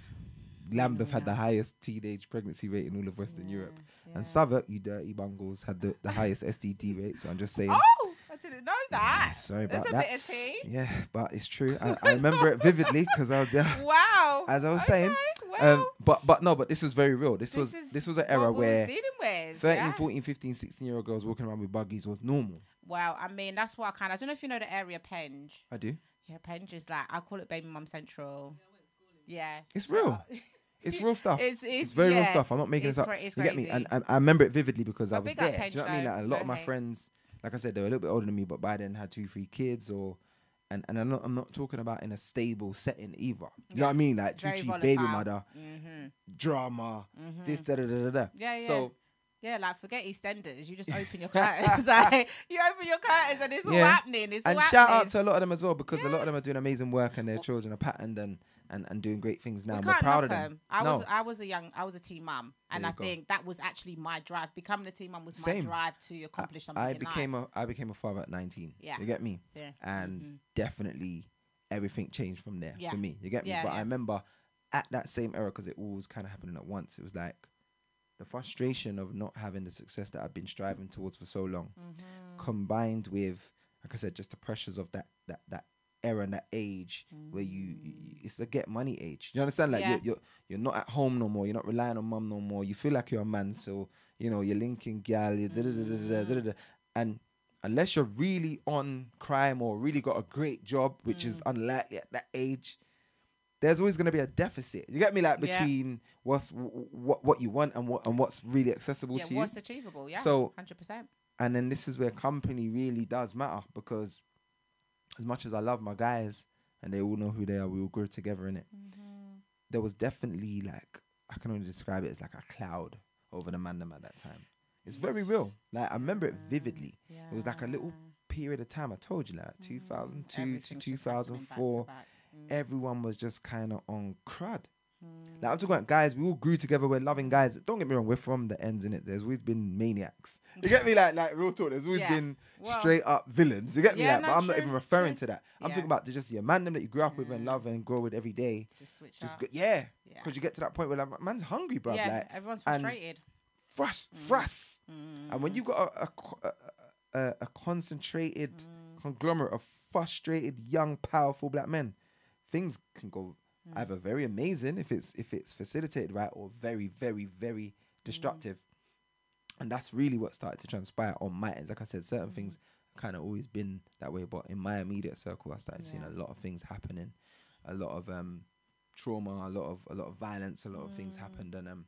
Glam had the highest teenage pregnancy rate in all of Western Europe. And Southwark, you dirty bungles, had the highest STD rate. So I'm just saying. Oh, I didn't know that. Sorry about that. There's a bit of tea. Yeah, but it's true. I remember it vividly because I was there. Wow. As I was saying. Well, but this was very real. This was an era where 13, 14, 15, 16-year-old girls walking around with buggies was normal. Well, I mean, that's what I don't know if you know the area Penge. I do. Yeah, Penge is like, I call it Baby Mum Central. Yeah. It's real. It's real stuff. It's very real stuff. I'm not making this up. You get me? And I remember it vividly because I was there. Do you know what I mean? Like, a lot of my friends, like I said, they were a little bit older than me, but by then had 2-3 kids, and I'm not talking about in a stable setting either. You know what I mean? Like 2 cheap baby mother, drama, this, da da da da da. Yeah. So Yeah, like forget EastEnders. You just open your curtains. Like, you open your curtains and it's all happening. It's all happening. Shout out to a lot of them as well, because a lot of them are doing amazing work and their children are patterned and doing great things now. We're proud of them. I was a teen mum, and I think that was actually my drive. Becoming a teen mum was my drive to accomplish something. I became a father at 19. Yeah. You get me? Yeah. And definitely everything changed from there for me. You get me? But I remember at that same era, because it all was kind of happening at once. It was like the frustration of not having the success that I've been striving towards for so long, combined with, like I said, just the pressures of that era and that age where it's the get money age. You understand? Like you're not at home no more. You're not relying on mum no more. You feel like you're a man, so you're linking gal, and unless you're really on crime or really got a great job, which is unlikely at that age, there's always going to be a deficit. You get me? Like between what you want and what's really accessible to you. What's achievable? Yeah, so 100%. And then this is where company really does matter, because as much as I love my guys and they all know who they are, we all grew together in it. There was definitely, like, I can only describe it as like a cloud over the mandem at that time. It's very real. Like, I remember it vividly. It was like a little period of time. I told you, like 2002 to 2004. Everyone was just kind of on crud. Like, I'm talking about guys, we all grew together, we're loving guys. Don't get me wrong, we're from the ends in it. There's always been maniacs. You get me? Like real talk, there's always been straight up villains. You get me? Like, but I'm not even referring to that. I'm talking about just your man them that you grew up with and love and grow with every day. Just because you get to that point where like, man's hungry, bruv. Yeah, like, everyone's frustrated. Fruss. And when you got a concentrated conglomerate of frustrated, young, powerful black men, things can go either very amazing if it's facilitated right, or very, very, very destructive. And that's really what started to transpire on my end. Like I said, certain things kind of always been that way, but in my immediate circle, I started seeing a lot of things happening, a lot of trauma, a lot of violence, a lot of things happened, and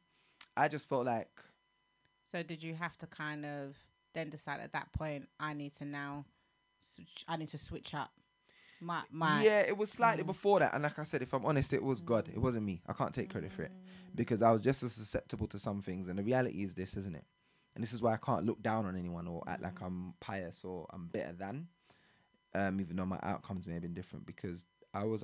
I just felt like. So did you have to kind of then decide at that point, I need to switch up my Yeah, it was slightly before that, and like I said, if I'm honest, it was God. It wasn't me. I can't take credit for it, because I was just as susceptible to some things, and the reality is this, isn't it? And this is why I can't look down on anyone or act like I'm pious or I'm better than, even though my outcomes may have been different, because I was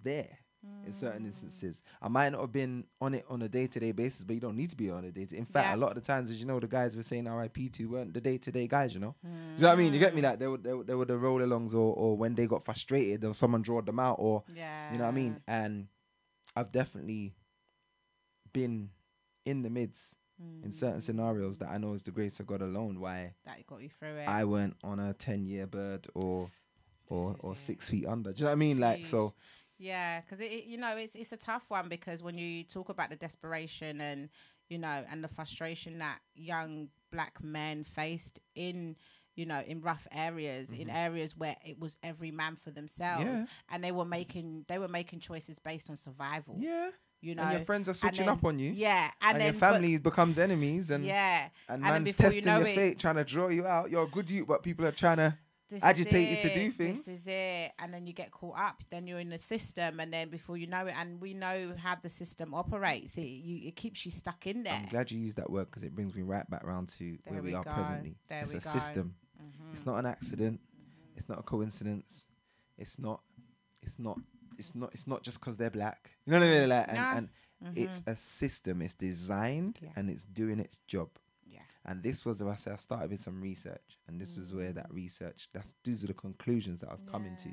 there in certain instances. I might not have been on it on a day-to-day basis, but you don't need to be on a day-to-day. In fact, a lot of the times, as you know, the guys we're saying RIP to weren't the day-to-day guys, you know? Do you know what I mean? You get me? Like, they were the roll-alongs, or when they got frustrated, there was someone drawed them out, or, you know what I mean? And I've definitely been in the midst in certain scenarios that I know is the grace of God alone, why that got you through it. I went on a 10-year bird or 6 feet under. Do you know what I mean? Jeez. Like, so... Yeah, because it's a tough one, because when you talk about the desperation and and the frustration that young black men faced in rough areas, in areas where it was every man for themselves, and they were making choices based on survival. Yeah. And your friends are switching up on you. Yeah. And then your family becomes enemies, and man's testing your fate, trying to draw you out. You're a good youth, but people are trying to agitate you to do things. This is it. And then you get caught up. Then you're in the system, and then before you know it, and we know how the system operates, it keeps you stuck in there. I'm glad you used that word, because it brings me right back around to where we are presently. It's a system. It's not an accident. It's not a coincidence. It's not just because they're black. You know what I mean? Like, and it's a system. It's designed and it's doing its job. And this was where I started with some research, and this was where that research, these are the conclusions that I was coming to.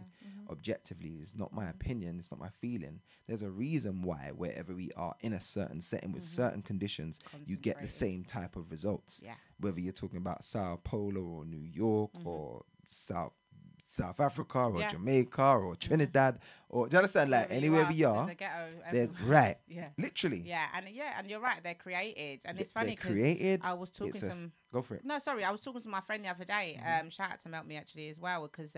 Objectively, it's not my opinion, it's not my feeling. There's a reason why wherever we are in a certain setting with certain conditions, you get the same type of results. Whether you're talking about Sao Paulo or New York or South Africa or Jamaica or Trinidad, or do you understand? Like, anywhere we are, there's right, literally, and you're right. They're created, and it's funny because I was talking to go for it. No, sorry, I was talking to my friend the other day. Shout out to Melt Me actually as well, because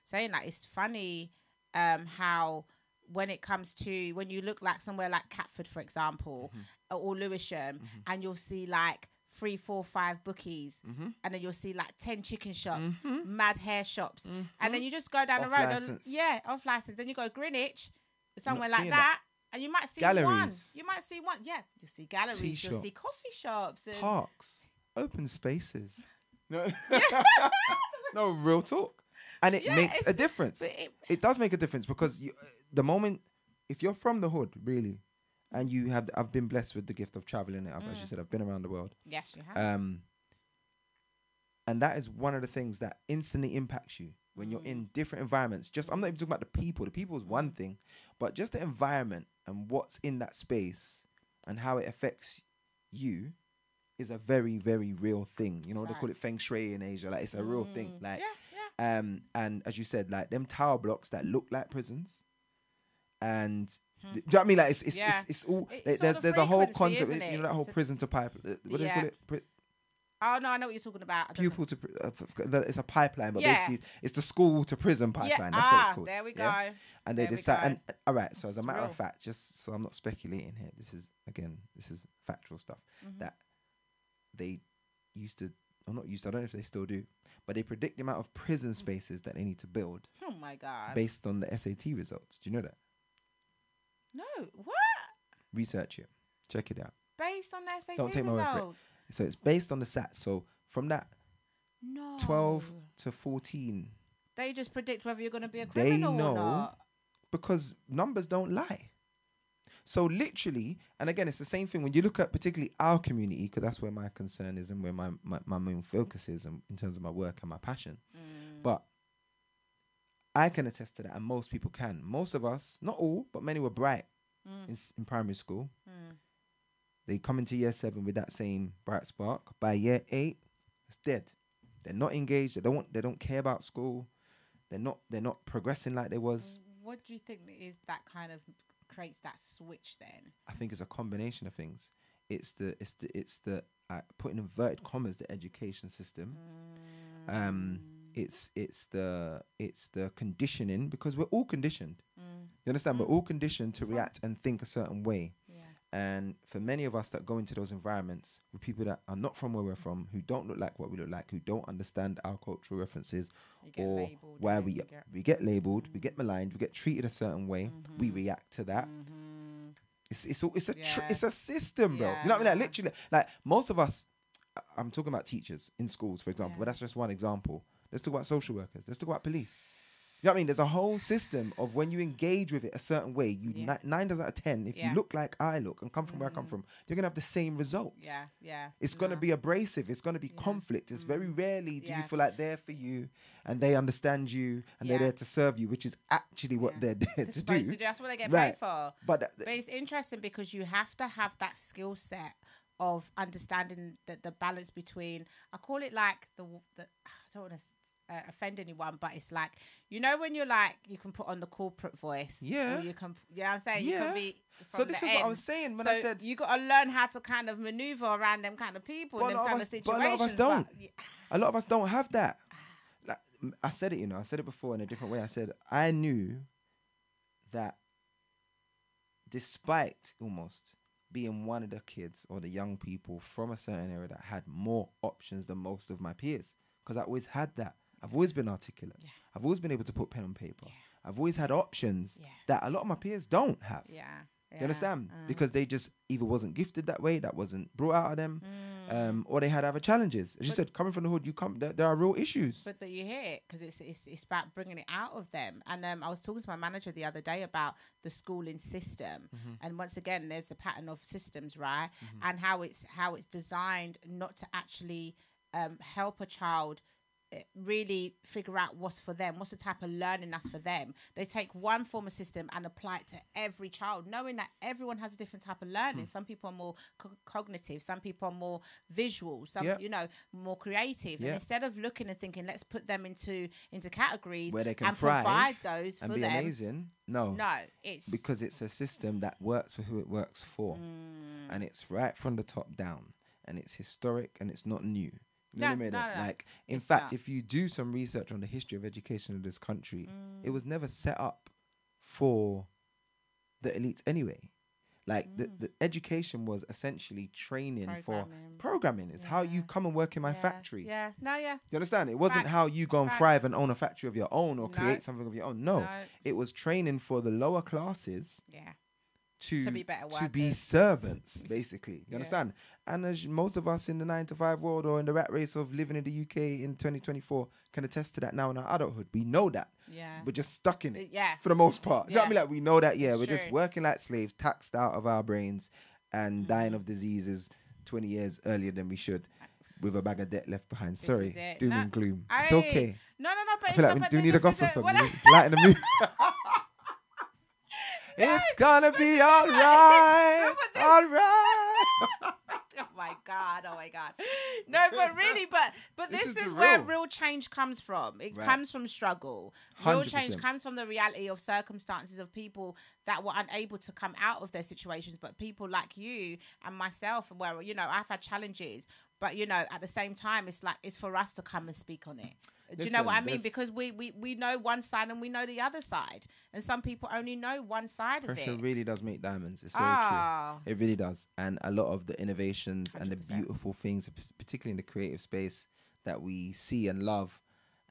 saying that it's funny how when it comes to when you look like somewhere like Catford, for example, or Lewisham, and you'll see like 3, 4, 5 bookies, and then you'll see like 10 chicken shops, mad hair shops, and then you just go down the road, off license. Then you go Greenwich, somewhere like that, And you might see galleries. one. You might see one. Yeah, you'll see galleries. Tea-shops. You'll see coffee shops. And Parks. Open spaces. No, no, real talk. And it makes a difference. It does make a difference because the moment, if you're from the hood, really, and I've been blessed with the gift of traveling. As you said, I've been around the world. Yes, you have. And that is one of the things that instantly impacts you when you're in different environments. I'm not even talking about the people. The people is one thing, but just the environment and what's in that space and how it affects you is a very, very real thing. You know, they call it feng shui in Asia. Like, it's a real thing. Like, and as you said, like them tower blocks that look like prisons. And do you know what I mean? Like, it's all. There's a whole concept. You know that whole prison to pipe. What do they call it? Oh no, I know what you're talking about. Pupil to it's a pipeline, but basically it's the school to prison pipeline. That's what it's called. There we go. Yeah? And they decide. And all right. So as a matter of fact, just so I'm not speculating here, this is factual stuff that they used to, or not used to. I don't know if they still do, but they predict the amount of prison spaces that they need to build. Oh my God. Based on the SAT results. Do you know that? No. What? Research it. Check it out. Based on the SAT Don't take my word for it. results. So it's based on the SAT. So from that 12 to 14. They just predict whether you're going to be a criminal or not. Because numbers don't lie. So literally, and again, it's the same thing when you look at particularly our community, because that's where my concern is and where my main focus is in terms of my work and my passion. But I can attest to that, and most people can. Most of us, not all, but many were bright in primary school. They come into year 7 with that same bright spark. By year 8, it's dead. They're not engaged. They don't care about school. They're not progressing like they was. What do you think is that kind of creates that switch then? I think it's a combination of things. It's the put in inverted commas, the education system. It's the conditioning, because we're all conditioned. You understand? We're all conditioned to react and think a certain way. And for many of us that go into those environments with people that are not from where we're from, who don't look like what we look like, who don't understand our cultural references, or why we get labeled, we get maligned, we get treated a certain way, we react to that. It's a system, bro. You know what I mean? Like, literally, like most of us, I'm talking about teachers in schools, for example, but that's just one example. Let's talk about social workers. Let's talk about police. You know what I mean? There's a whole system of when you engage with it a certain way, 9 times out of 10, if you look like I look and come from where I come from, you're going to have the same results. It's going to be abrasive. It's going to be conflict. It's very rarely do you feel like they're for you and they understand you and they're there to serve you, which is actually what they're there to do. That's what they get paid for. But it's interesting because you have to have that skill set of understanding the balance between, I call it like I don't want to offend anyone, but it's like, you know, when you're like, you can put on the corporate voice, or you can, you know what I'm saying, you can be from so this is what I was saying when I said you got to learn how to kind of maneuver around them kind of people and them kind of situations. But a lot of us don't. A lot of us don't have that. Like, I said it, I said it before in a different way. I said I knew that despite almost being one of the kids or the young people from a certain area that had more options than most of my peers, because I always had that. I've always been articulate. I've always been able to put pen on paper. I've always had options that a lot of my peers don't have. You understand? Because they just either wasn't gifted that way, that wasn't brought out of them, or they had other challenges. As you said, coming from the hood, there are real issues. But you hear it because it's about bringing it out of them. And I was talking to my manager the other day about the schooling system, and once again, there's a pattern of systems, right? And how it's designed not to actually help a child really figure out what's for them, what's the type of learning that's for them. They take one form of system and apply it to every child, knowing that everyone has a different type of learning. Some people are more cognitive, some people are more visual, some more creative. And instead of looking and thinking, let's put them into categories where they can and thrive provide those and for be them. amazing. No, it's because it's a system that works for who it works for, and it's right from the top down, and it's historic and it's not new. No. Like, in fact, if you do some research on the history of education in this country, it was never set up for the elites anyway. Like, the education was essentially training for programming. It's how you come and work in my factory. You understand? It wasn't how you go and thrive and own a factory of your own or create something of your own. No. It was training for the lower classes to be better workers. To be servants, basically. You understand? And as most of us in the 9-to-5 world or in the rat race of living in the UK in 2024 can attest to that now in our adulthood. We know that. Yeah. We're just stuck in it. Yeah. For the most part. Do you know what I mean? Like, we know that, It's we're true. just working like slaves, taxed out of our brains and dying of diseases 20 years earlier than we should. With a bag of debt left behind. This Sorry, is it. doom and gloom. It's okay. No, but I feel like we do need a gospel song. Lighten the mood. It's gonna be all right. All right. Oh my God. No, but really, but this is where real change comes from. It comes from struggle. Real 100%. change comes from the reality of circumstances of people that were unable to come out of their situations, but people like you and myself, where, you know, I've had challenges, but, you know, at the same time, it's like, it's for us to come and speak on it. Do you know what I mean? Because we know one side and we know the other side. And some people only know one side of it. Pressure really does make diamonds. It's very true. It really does. And a lot of the innovations 100%. And the beautiful things, particularly in the creative space that we see and love,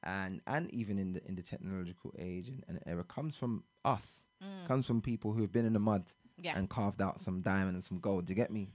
and even in the technological age and era, comes from us. Comes from people who have been in the mud. Yeah. And carved out some diamond and some gold. Do you get me?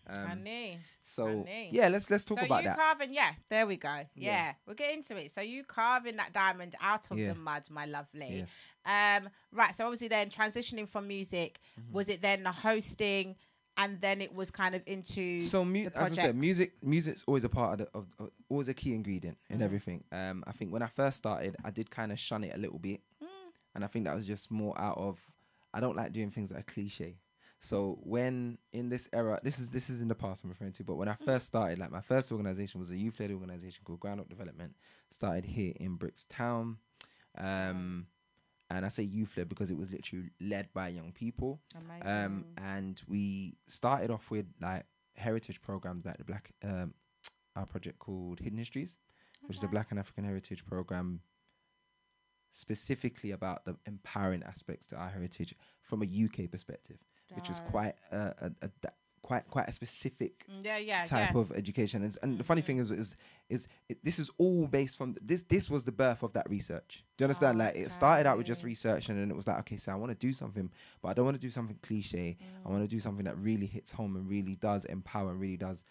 So yeah, let's talk about that. So you carving, there we go. Yeah, we'll get into it. So you carving that diamond out of the mud, my lovely. Yes. Right. So obviously, then transitioning from music, was it then the hosting, and then it was kind of into the as I said, music's always a part of always a key ingredient in everything. I think when I first started, I did kind of shun it a little bit, and I think that was just more out of, I don't like doing things that are cliche. So when in this era, this is in the past I'm referring to, but when I first started, like my first organization was a youth-led organization called Ground Up Development, started here in Brixtown. And I say youth-led because it was literally led by young people. Amazing. And we started off with like heritage programs, like the Black, our project called Hidden Histories, which is a Black and African heritage program specifically about the empowering aspects to our heritage from a UK perspective. Which was quite a specific type of education, and the funny thing is this is all based from this was the birth of that research. Do you understand? Like, it started out with just research, and then it was like, okay, so I want to do something, but I don't want to do something cliche. I want to do something that really hits home and really does empower and really does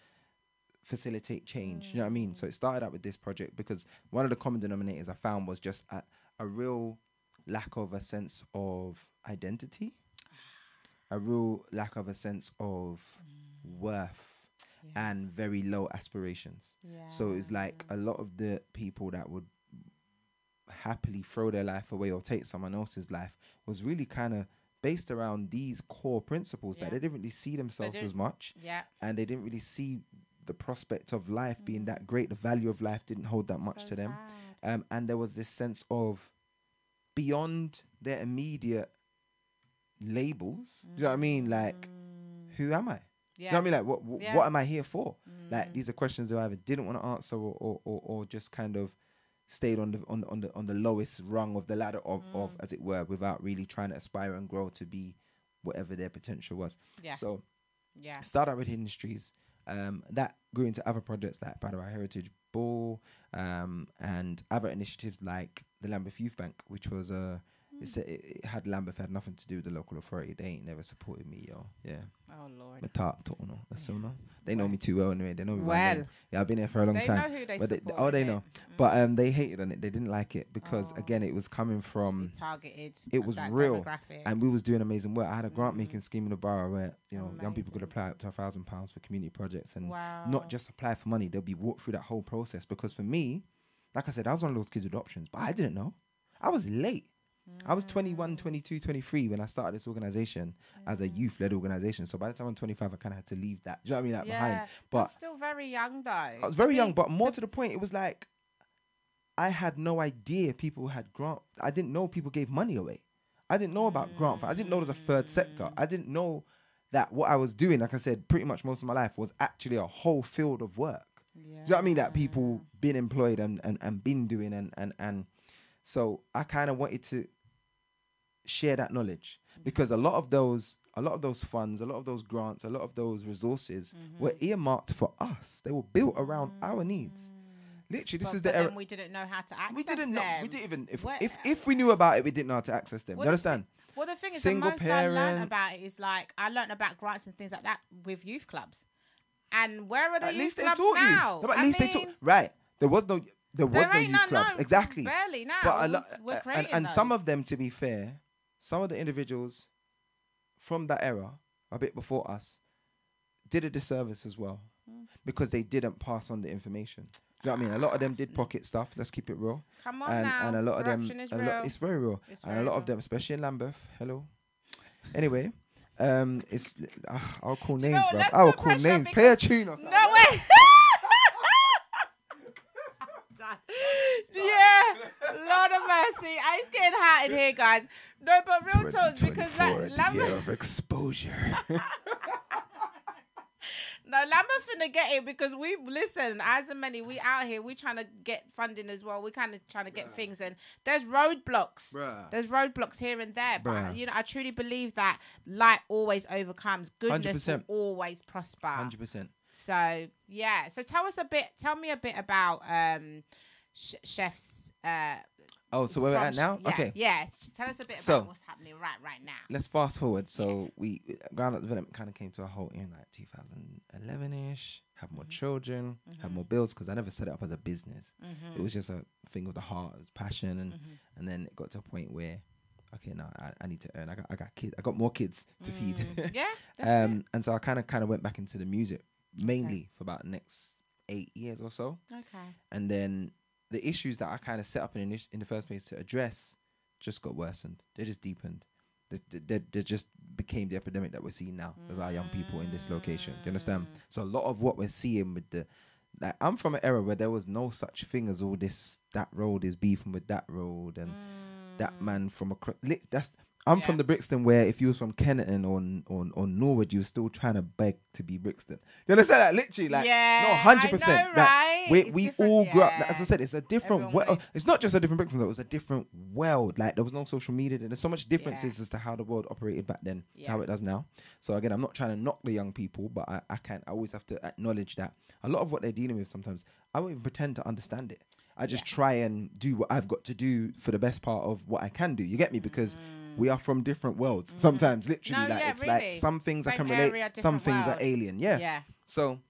facilitate change. You know what I mean? So it started out with this project because one of the common denominators I found was just a real lack of a sense of identity. A real lack of a sense of worth and very low aspirations. So it's like a lot of the people that would happily throw their life away or take someone else's life was really kind of based around these core principles that they didn't really see themselves as much. And they didn't really see the prospect of life being that great. The value of life didn't hold that much to them. And there was this sense of beyond their immediate labels. Do you know what I mean? Like, who am I? Do you know what I mean? Like, what am I here for? Like, these are questions that I either didn't want to answer or just kind of stayed on the lowest rung of the ladder of as it were, without really trying to aspire and grow to be whatever their potential was. So start out with Hidden Histories. That grew into other projects like part of our Heritage Ball, and other initiatives like the Lambeth Youth Bank, which was it had Lambeth had nothing to do with the local authority. They ain't never supported me, yo. Yeah. Oh Lord. My top, no. That's so no. They know me too well anyway. They know me well. Yeah, I've been here for a long time. They know who they support. Oh, they know. But they hated on it. They didn't like it because again, it was coming from targeted. It was real, and we was doing amazing work. I had a grant making scheme in the borough where young people could apply up to £1,000 for community projects, and not just apply for money. They'll be walked through that whole process. Because for me, like I said, I was one of those kids with options, but I didn't know. I was late. I was 21, 22, 23 when I started this organization as a youth-led organization. So by the time I'm 25, I kind of had to leave that. Do you know what I mean? Like behind. But I'm still very young, though. I was very young, but more to the point, it was like I had no idea people had grant. I didn't know people gave money away. I didn't know about grant. I didn't know there was a third sector. I didn't know that what I was doing, like I said, pretty much most of my life was actually a whole field of work. Do you know what I mean? That people been employed and been doing and so I kind of wanted to share that knowledge, because a lot of those funds, a lot of those grants, a lot of those resources were earmarked for us. They were built around our needs. Literally, this is the era. We didn't know how to access them. We didn't even if we knew about it, we didn't know how to access them. You understand? Well, the thing is, the single most parent. I learned about it is like I learned about grants and things like that with youth clubs. And where are the At youth least they clubs taught you. now? No, but at least they taught. Right. There was no ain't youth clubs. no, Exactly. barely now. But a lot, we're creating and some those. of them, to be fair, some of the individuals from that era, a bit before us, did a disservice as well because they didn't pass on the information. Do you know what I mean? A lot of them did pocket stuff. Let's keep it real. Come on and, now. And a lot of them, Corruption is real. it's very real. It's and a very lot of real. them, especially in Lambeth. Hello. Anyway, it's I'll call names, know, bro. let's I'll put call pressure names. Play a tune or something. No way. Yeah, Lord of mercy. It's getting hot in here, guys. No, but real talk, because year of exposure. No, Lambeth finna get it because we listen. As a many, we out here. We trying to get funding as well. We kind of trying to get things, and there's roadblocks. Bruh. There's roadblocks here and there. But Bruh. you know, I truly believe that light always overcomes. Goodness 100%. will always prosper. 100%. So yeah. So tell me a bit about chefs. So where we're at now? Yeah, Okay. Yeah. Tell us a bit So, about what's happening right now. Let's fast forward. So we ground up development kind of came to a halt in like 2011ish. Have more children, have more bills because I never set it up as a business. It was just a thing of the heart, it was passion, and then it got to a point where, okay, now I need to earn. I got kids. I got more kids to feed. Yeah. That's it. And so I kind of went back into the music mainly for about the next 8 years or so. Okay. And then the issues that I kind of set up in the first place to address just got worsened. They just deepened. They just became the epidemic that we're seeing now with our young people in this location. Do you understand? So a lot of what we're seeing with I'm from an era where there was no such thing as all this. That road is beefing with that road, and that man from across. I'm from the Brixton where if you was from Kenneton or Norwood, you were still trying to beg to be Brixton. You understand that? Literally, like, no, 100%. I know, right? We all grew up. As I said, it's a different Everyone world. It's not just a different Brixton, though. It was a different world. Like, there was no social media. There's so much differences as to how the world operated back then to how it does now. So again, I'm not trying to knock the young people, but I always have to acknowledge that a lot of what they're dealing with sometimes, I won't even pretend to understand it. I just try and do what I've got to do for the best part of what I can do. You get me? Because we are from different worlds. Sometimes, literally, it's really. like some things I Same can area, relate, some different things are world. alien. Yeah. So,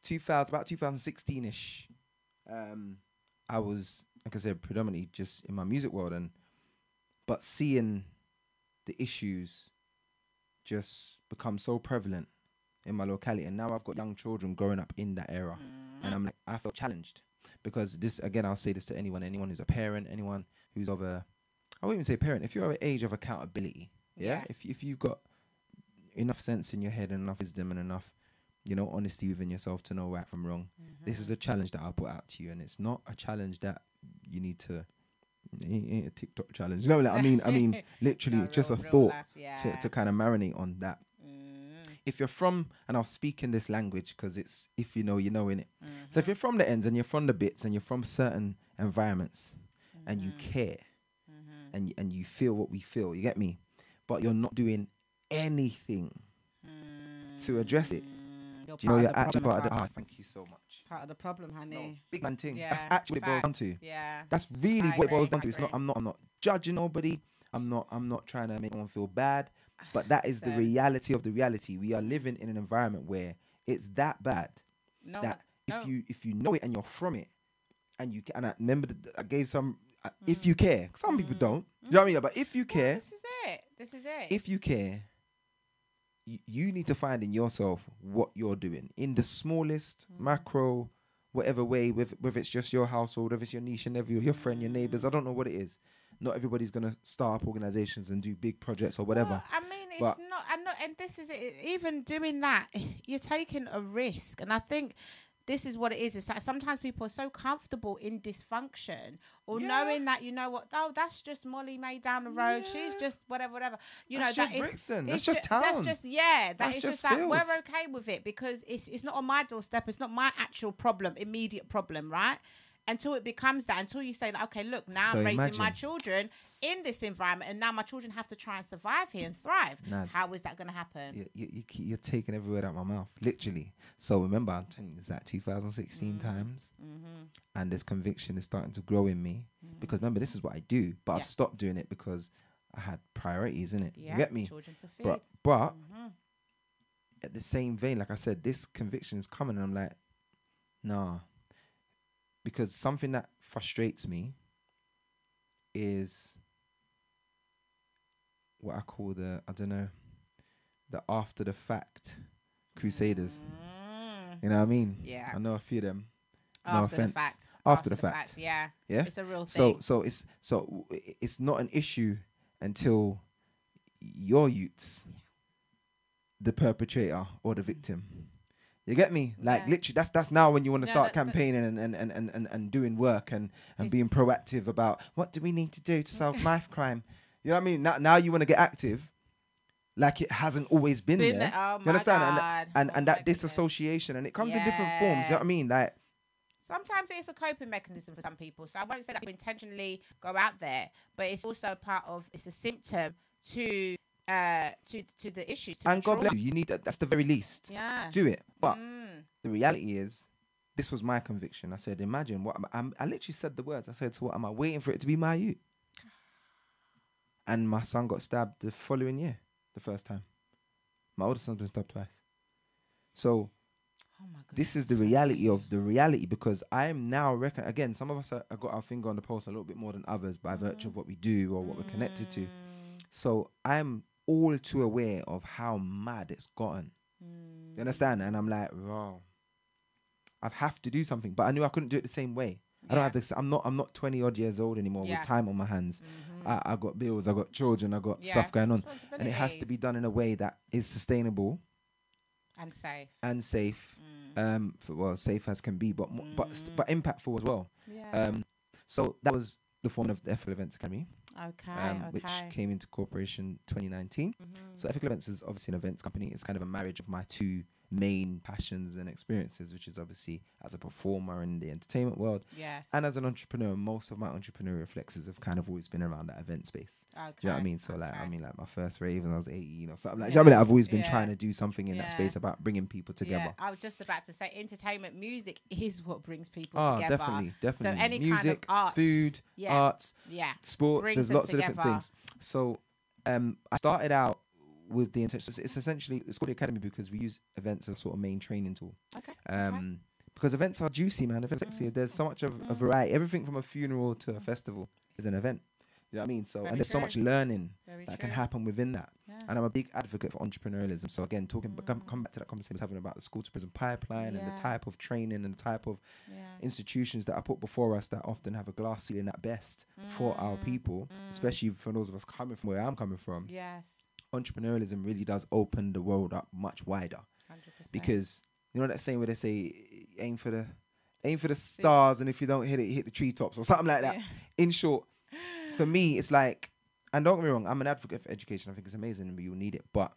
about 2016ish, I was, like I said, predominantly just in my music world, but seeing the issues just become so prevalent in my locality, and now I've got young children growing up in that era, and I'm like, I felt challenged because this, again, I'll say this to anyone who's a parent, anyone who's of a, I won't even say parent, if you're of an age of accountability, if you've got enough sense in your head and enough wisdom and enough, honesty within yourself to know right from wrong, this is a challenge that I'll put out to you, and it's not a challenge that you need to, it ain't a TikTok challenge. You know what I mean? I mean, literally, No, just a real thought life, to kind of marinate on that. If you're from, and I'll speak in this language because it's, if you know, innit? So if you're from the ends and you're from the bits and you're from certain environments and you care and you feel what we feel, you get me? But you're not doing anything to address it. Do you know you're actually part of the, thank you so much. Part of the problem, honey. No, big man thing. Yeah, That's actually what it boils down to. Yeah. That's really what it boils down to. I It's not, agree. I'm not judging nobody. I'm not trying to make anyone feel bad. But that is the reality of the reality. We are living in an environment where it's that bad that if you know it and you're from it, and I remember I gave some if you care. Some people don't. You know what I mean? But if you care, This is it. if you care, you need to find in yourself what you're doing in the smallest macro, whatever way. Whether it's just your household, whether it's your niece, your nephew, your friend, your neighbors. I don't know what it is. Not everybody's gonna start up organizations and do big projects or whatever. Well, I mean, it's not, and this is it. Even doing that, you're taking a risk, and I think this is what it is. It's that sometimes people are so comfortable in dysfunction or knowing that, you know what, oh, that's just Molly May down the road. She's just whatever. You That's know, just that is Brixton. it's That's just town. That's just That's it's just just like fields. we're okay with it because it's not on my doorstep. It's not my actual problem, immediate problem, right? Until it becomes that, until you say, like, okay, look, now So I'm raising my imagine. children in this environment, and now my children have to try and survive here and thrive. Nadz. How is that going to happen? You're taking every word out of my mouth, literally. So remember, I'm telling you, it's that 2016 times, and this conviction is starting to grow in me. Because remember, this is what I do, but I've stopped doing it because I had priorities in it. Yeah, You get me? children to feed. But at the same vein, like I said, this conviction is coming, and I'm like, nah, because something that frustrates me is what I call the after the fact crusaders. You know what I mean? Yeah. I know a few of them. After no the offense. fact. After the fact. Yeah. Yeah. It's a real thing. So it's not an issue until your youths, the perpetrator or the victim. You get me? Like literally, that's now when you want to start campaigning and doing work and being proactive about what do we need to do to solve knife crime. You know what I mean? Now you want to get active, like it hasn't always been there. Oh you understand? God. And that disassociation, and it comes in different forms. You know what I mean? Like sometimes it's a coping mechanism for some people. So I won't say that you intentionally go out there, but it's also it's a symptom to the issues. And God bless you. You need that. That's the very least. Yeah. Do it. But the reality is, this was my conviction. I said, imagine what I literally said the words. I said, so what am I waiting for it to be my youth? And my son got stabbed the following year, the first time. My older son's been stabbed twice. So this is the reality of the reality, because I am now again, some of us have got our finger on the pulse a little bit more than others by virtue of what we do or what we're connected to. So I'm all too aware of how mad it's gotten. You understand? And I'm like, wow, I have to do something. But I knew I couldn't do it the same way. I don't have this. I'm not 20 odd years old anymore with time on my hands. I got bills, I got children, I got stuff going on, and it has to be done in a way that is sustainable and safe. Safe as can be, but impactful as well. So that was the form of the Ethical Events Academy. Which came into corporation 2019. So Ethical Events is obviously an events company. It's kind of a marriage of my two main passions and experiences, which is obviously as a performer in the entertainment world, and as an entrepreneur. Most of my entrepreneurial reflexes have kind of always been around that event space. Do you know what I mean? So like my first rave when I was 18 or something like that. I've always been trying to do something in that space about bringing people together. I was just about to say, entertainment music is what brings people together. Definitely. So any music, kind of arts, food, arts, sports. Brings there's lots together. of different things. So I started out with the intention. It's called the Academy because we use events as a sort of main training tool. Because events are juicy, man. Events are sexy. There's so much of a variety. Everything from a funeral to a festival is an event. You know what I mean? So and there's so much learning that can happen within that. And I'm a big advocate for entrepreneurialism. So again, come back to that conversation I was having about the school to prison pipeline and the type of training and the type of institutions that are put before us that often have a glass ceiling at best for our people, especially for those of us coming from where I'm coming from. Entrepreneurialism really does open the world up much wider. 100%. Because you know that saying where they say aim for the stars, and if you don't hit it, you hit the treetops or something like that. In short, for me, it's like, and don't get me wrong, I'm an advocate for education. I think it's amazing and we all need it, but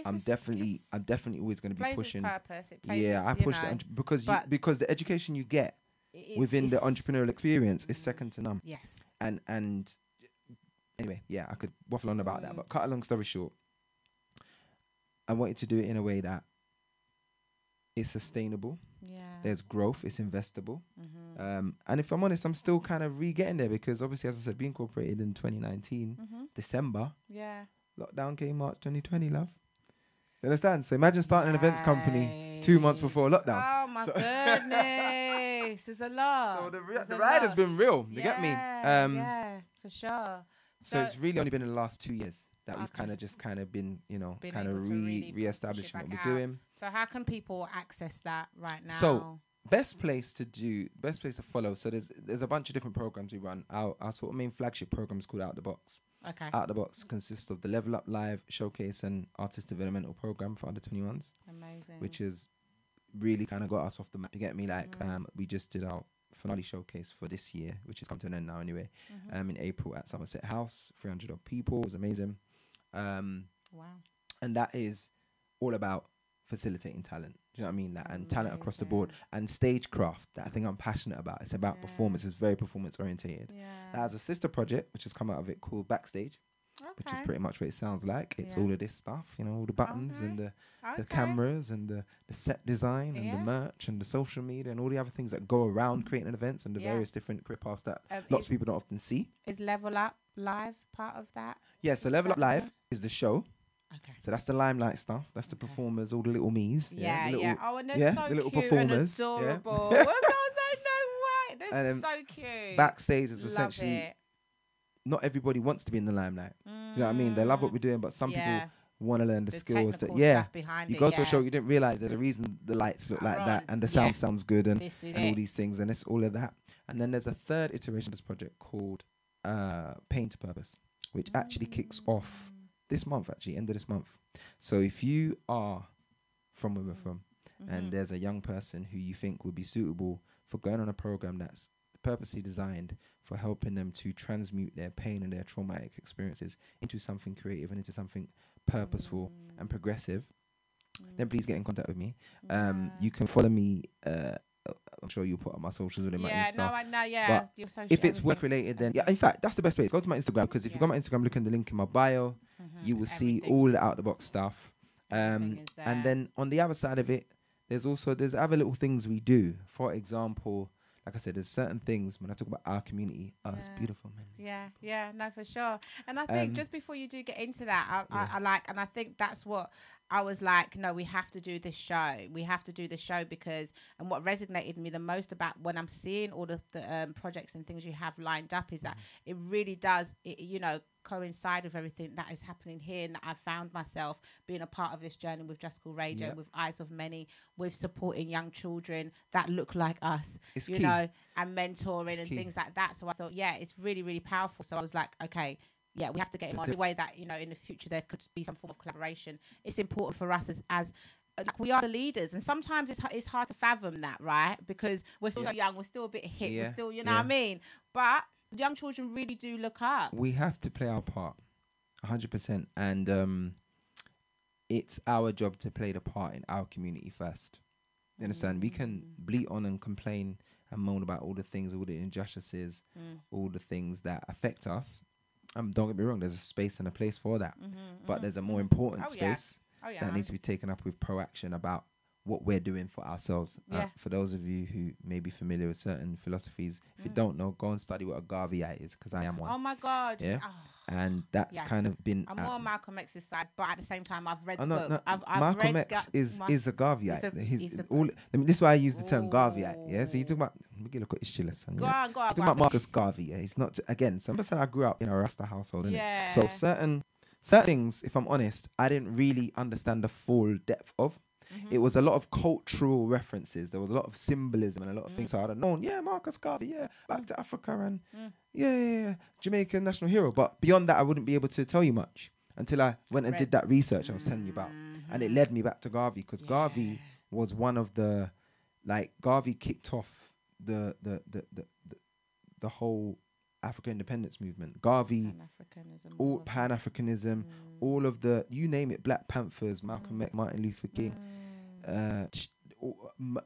I'm definitely always going to be pushing. I push it because the education you get within the entrepreneurial experience is second to none. And anyway, I could waffle on about that, but cut a long story short, I wanted to do it in a way that is sustainable. There's growth. It's investable. And if I'm honest, I'm still kind of re-getting there because obviously, as I said, we incorporated in 2019, December. Lockdown came March 2020, love. You understand? So imagine starting an events company 2 months before lockdown. Oh my goodness, it's a lot. So the ride has been real. You get me? Yeah, for sure. So it's really only been in the last 2 years that we've kind of been, kind of re-establishing what we're doing. So how can people access that right now? So best place to follow. So there's a bunch of different programs we run. Our sort of main flagship program is called Out the Box. Out the Box consists of the Level Up Live Showcase and Artist Developmental Program for under 21s. Amazing. Which is really kind of got us off the map. You get me? Like we just did our finale showcase for this year, which has come to an end now anyway. In April at Somerset House, 300 odd people. It was amazing. Wow. And that is all about facilitating talent. Do you know what I mean? And talent across the board and stagecraft. That I think I'm passionate about. It's about performance. It's very performance orientated. That has a sister project which has come out of it called Backstage, which is pretty much what it sounds like. It's all of this stuff, you know, all the buttons and the cameras and the set design and the merch and the social media and all the other things that go around creating events and the various different career paths that lots of people don't often see. Is Level Up Live part of that? Yeah, so Level Up Live is the show. Okay. So that's the limelight stuff. That's the performers, all the little me's. Yeah. Oh, and they're so the little cute performers. and adorable. Yeah. They're so cute. Backstage is essentially not everybody wants to be in the limelight. You know what I mean? They love what we're doing, but some people want to learn the skills that you go to a show, you didn't realize there's a reason the lights look like that and the sound sounds good and all these things, and it's all of that. And then there's a third iteration of this project called Pain to Purpose, which actually kicks off this month, actually, end of this month. So if you are from where we're from and there's a young person who you think would be suitable for going on a program that's purposely designed for helping them to transmute their pain and their traumatic experiences into something creative and into something purposeful and progressive, then please get in contact with me. You can follow me. I'm sure you'll put up my socials within my Insta. I know. But your social if it's work related, then in fact, that's the best place. Go to my Instagram, because if you go on my Instagram, look in the link in my bio, you will see all the out of the box stuff. And then on the other side of it, there's other little things we do. For example, like I said, there's certain things when I talk about our community, us beautiful men. Yeah, no, for sure. And I think just before you do get into that, I like, and I think that's what I was like, no, we have to do this show. We have to do this show because, and what resonated me the most about when I'm seeing all of the projects and things you have lined up is that it really does, coincide with everything that is happening here, and that I found myself being a part of this journey with JusCoolRadio, with Eyes of Many, with supporting young children that look like us, and mentoring and things like that. So I thought, it's really, really powerful. So I was like, okay, we have to get it on the way that, in the future there could be some form of collaboration. It's important for us as like we are the leaders, and sometimes it's hard to fathom that, right? Because we're still so young, we're still a bit hip, we're still, what I mean? But young children really do look up. We have to play our part 100%, and it's our job to play the part in our community first. You understand? We can bleat on and complain and moan about all the things, all the injustices, all the things that affect us. Don't get me wrong, there's a space and a place for that, but there's a more important space that needs to be taken up with proaction about what we're doing for ourselves. For those of you who may be familiar with certain philosophies, if you don't know, go and study what a Garveyite is, because I am one. Oh my God. Yeah. And that's kind of been... I'm more on Malcolm X's side, but at the same time, I've read the book. I've Malcolm X is a Garveyite. This is why I use the term Garveyite. Yeah. So you talk about... Look at his chillers. Go on. Talk about Marcus Garvey. Yeah. He's not... Again, some person I grew up in a Rasta household. Yeah. So certain things, if I'm honest, I didn't really understand the full depth of. It was a lot of cultural references. There was a lot of symbolism and a lot of things I had known. Yeah, Marcus Garvey, back to Africa and Jamaican national hero. But beyond that, I wouldn't be able to tell you much until I went and did that research I was telling you about. And it led me back to Garvey, because Garvey was one of the, Garvey kicked off the whole African independence movement. Garvey, all Pan-Africanism, all of the, you name it, Black Panthers, Malcolm X, Martin Luther King,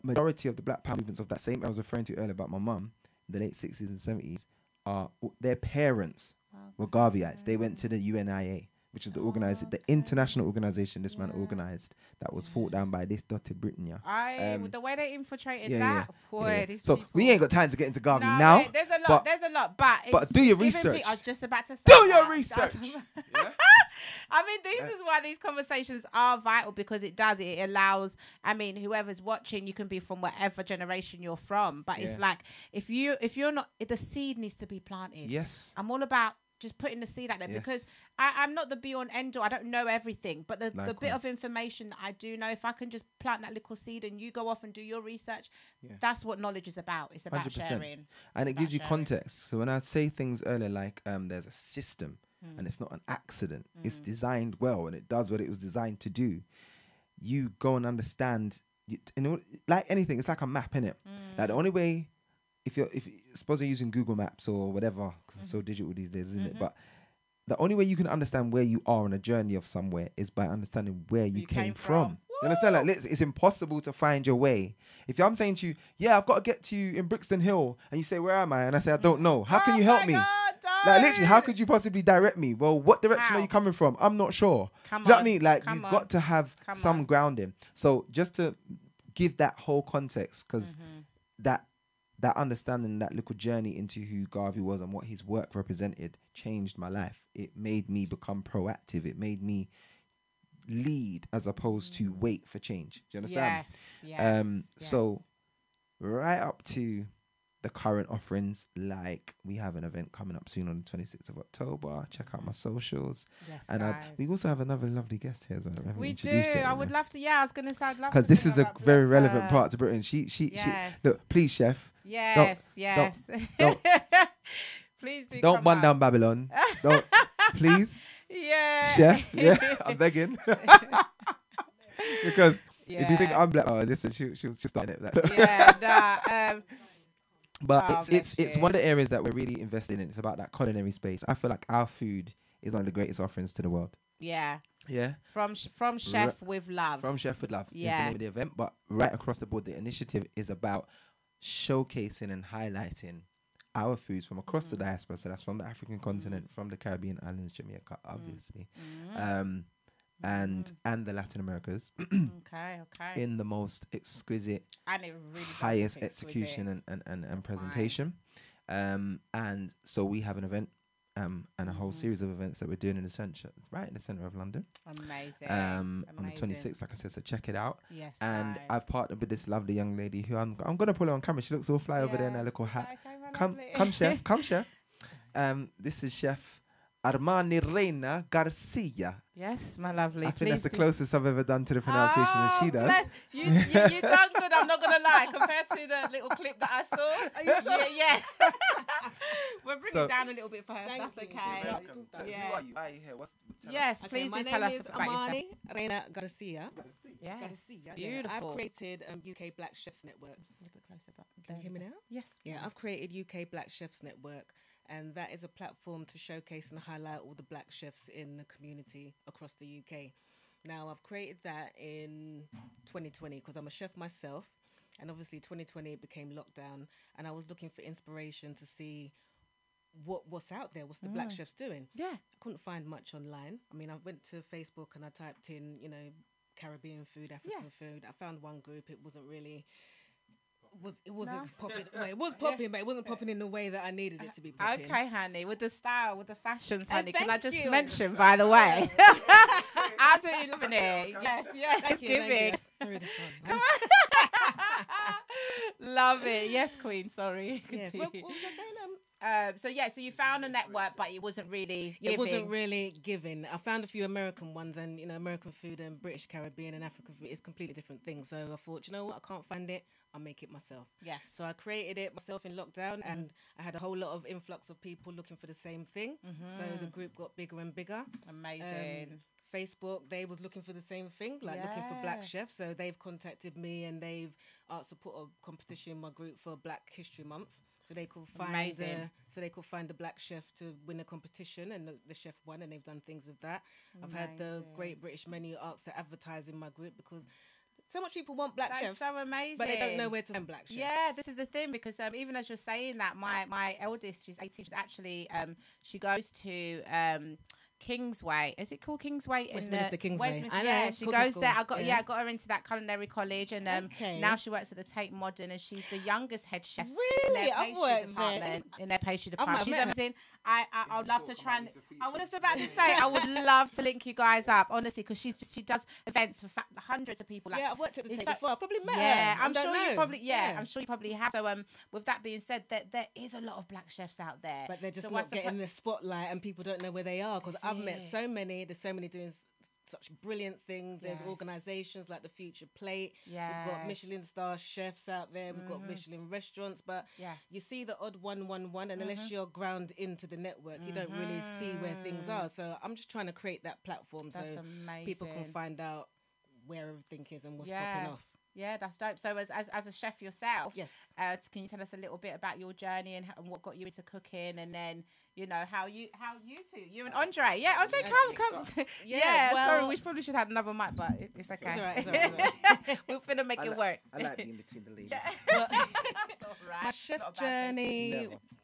majority of the Black Power movements of that same I was referring to earlier about my mum, the late 60s and 70s, their parents were Garveyites. They went to the UNIA, which is the international organization this man organized, that was fought down by this Dr. Britain. The way they infiltrated that, so we ain't got time to get into Garvey now. There's a lot, but do your research. I was just about to say, do your research. I mean, this is why these conversations are vital, because it allows, whoever's watching, you can be from whatever generation you're from, but it's like, if you're not, the seed needs to be planted. Yes. I'm all about just putting the seed out there, because I'm not the be on end all. I don't know everything, but the bit of information that I do know, if I can just plant that little seed and you go off and do your research, that's what knowledge is about. It's about 100%. Sharing. And it gives you context. So when I say things earlier, like there's a system and it's not an accident, it's designed well and it does what it was designed to do. You go and understand, like anything, it's like a map, innit? Like the only way, if suppose you're using Google Maps or whatever, because it's so digital these days, isn't it? But the only way you can understand where you are on a journey of somewhere is by understanding where you came from. You understand? Like, it's impossible to find your way. If I'm saying to you, I've got to get to you in Brixton Hill, and you say, where am I? And I say, I don't know. How can you help me? Like literally, how could you possibly direct me? Well, what direction are you coming from? I'm not sure. Do you know what I mean? Like you've got to have some grounding. So just to give that whole context, because that understanding, that little journey into who Garvey was and what his work represented changed my life. It made me become proactive. It made me lead as opposed to wait for change. Do you understand? Yes. So right up to the current offerings, like we have an event coming up soon on the 26th of October. Check out my socials. Yes, and guys. we also have another lovely guest here as well. We do. I would love to. Yeah, I was going to say I'd love to. Because this is a very relevant part to Britain. She look, please, chef. Yes. Don't please do. Don't burn down Babylon. Don't, please. Yeah. Chef. Yeah, I'm begging. Because if you think I'm black, listen, she'll start it. But it's one of the areas that we're really invested in. It's about that culinary space. I feel like our food is one of the greatest offerings to the world. Yeah. Yeah. From Chef with Love. From Chef with Love is the Yeah. name of the event. But right across the board, the initiative is about showcasing and highlighting our foods from across the diaspora. So that's from the African continent, from the Caribbean islands, Jamaica, obviously, and the Latin Americas. Okay. In the most exquisite, And it really highest execution and presentation. And so we have an event and a whole series of events that we're doing in the centre, right in the centre of London. Amazing. On the 26th, like I said, so check it out. Yes. And guys. I've partnered with this lovely young lady who I'm gonna pull her on camera. She looks all fly over there in her little hat. Okay, Come, chef. This is Chef Armani Reina Garcia. Yes, my lovely. I think that's the closest I've ever done to the pronunciation as she does. Bless. You done good. I'm not gonna lie. Compared to the little clip that I saw. Yeah. We'll bring it down a little bit for her. That's okay. So who are you? Why are you here? Yes, please do tell us about yourself. Armani Reina Garcia. Yes, Garcia. beautiful. I've created UK Black Chefs Network. A bit closer, but Can you hear me now? Yes. Yeah, I've created UK Black Chefs Network, and that is a platform to showcase and highlight all the black chefs in the community across the UK. Now, I've created that in 2020 because I'm a chef myself, and obviously 2020 it became lockdown, and I was looking for inspiration to see what's out there, what's the black chefs doing. Yeah. I couldn't find much online. I mean, I went to Facebook and I typed in, Caribbean food, African food. I found one group. It wasn't really... It wasn't popping. Well, it was popping, but it wasn't popping in the way that I needed it to be popping. Okay, honey, with the style, with the fashions, honey. Thank Can I just you. mention, by the way? Absolutely loving it. Yes, Thank you, giving. Through the sun. Love it. Yes, Queen. Sorry. Yes. Continue. What was I saying? So you found a network, but it wasn't really It giving. wasn't really giving. I found a few American ones, and American food and British Caribbean and African food is completely different things. So I thought, you know what, I can't find it. I'll make it myself. Yes. So I created it myself in lockdown, and I had a whole lot of influx of people looking for the same thing. So the group got bigger and bigger. Amazing. Facebook, they was looking for the same thing, like looking for black chefs. So they've contacted me and they've asked to put a competition in my group for Black History Month. So they could find the black chef to win a competition, and the chef won, and they've done things with that. I've had the Great British Menu ask to advertise in my group because so much people want black chefs. That's so amazing. But they don't know where to find black chefs. Yeah, this is the thing, because even as you're saying that, my eldest, she's 18, she's actually she goes to Kingsway. Is it called Kingsway? Westminster Kingsway. Westminster, yeah, she goes there. I got her into that culinary college, and now she works at the Tate Modern, and she's the youngest head chef in their pastry department. In their pastry department, she's amazing. I'd love to try and. I was about to say I would love to link you guys up, honestly, because she does events for hundreds of people. Like, I've worked at the Tate before. I probably met her. Yeah, I'm sure you probably. Yeah, I'm sure you probably have. So with that being said, there is a lot of black chefs out there, but they're just not getting the spotlight, and people don't know where they are. Because I've met so many. There's so many doing such brilliant things. There's organisations like the Future Plate. We've got Michelin star chefs out there. We've got Michelin restaurants. But you see the odd 111, and unless you're ground into the network, you don't really see where things are. So I'm just trying to create that platform so people can find out where everything is and what's popping off. Yeah, that's dope. So as a chef yourself, Yes. Can you tell us a little bit about your journey and what got you into cooking, and then how you two, you and Andrae. Yeah, Andrae, come. Yeah, well, sorry, we probably should have another mic, but it's okay. It's all right. We're finna make it work. I like being between the ladies.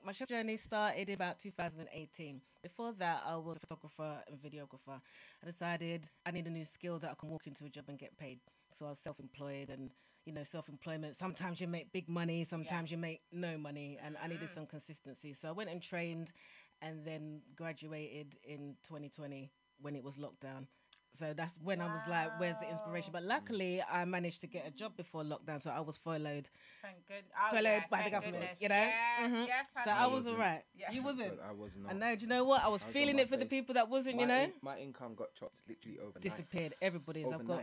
My chef journey started in about 2018. Before that, I was a photographer and videographer. I decided I need a new skill that I can walk into a job and get paid. So I was self-employed, and self-employment, sometimes you make big money, sometimes you make no money, and I needed some consistency. So I went and trained and then graduated in 2020 when it was lockdown. So that's when I was like, where's the inspiration? But luckily, I managed to get a job before lockdown, so I was furloughed. Thank goodness. Followed by the government, Yes, yes. So I was all right. Yeah. You wasn't? I was not. I know. Do you know what? I was feeling it for the people that wasn't, My income got chopped literally overnight. Disappeared. Everybody's. I've got.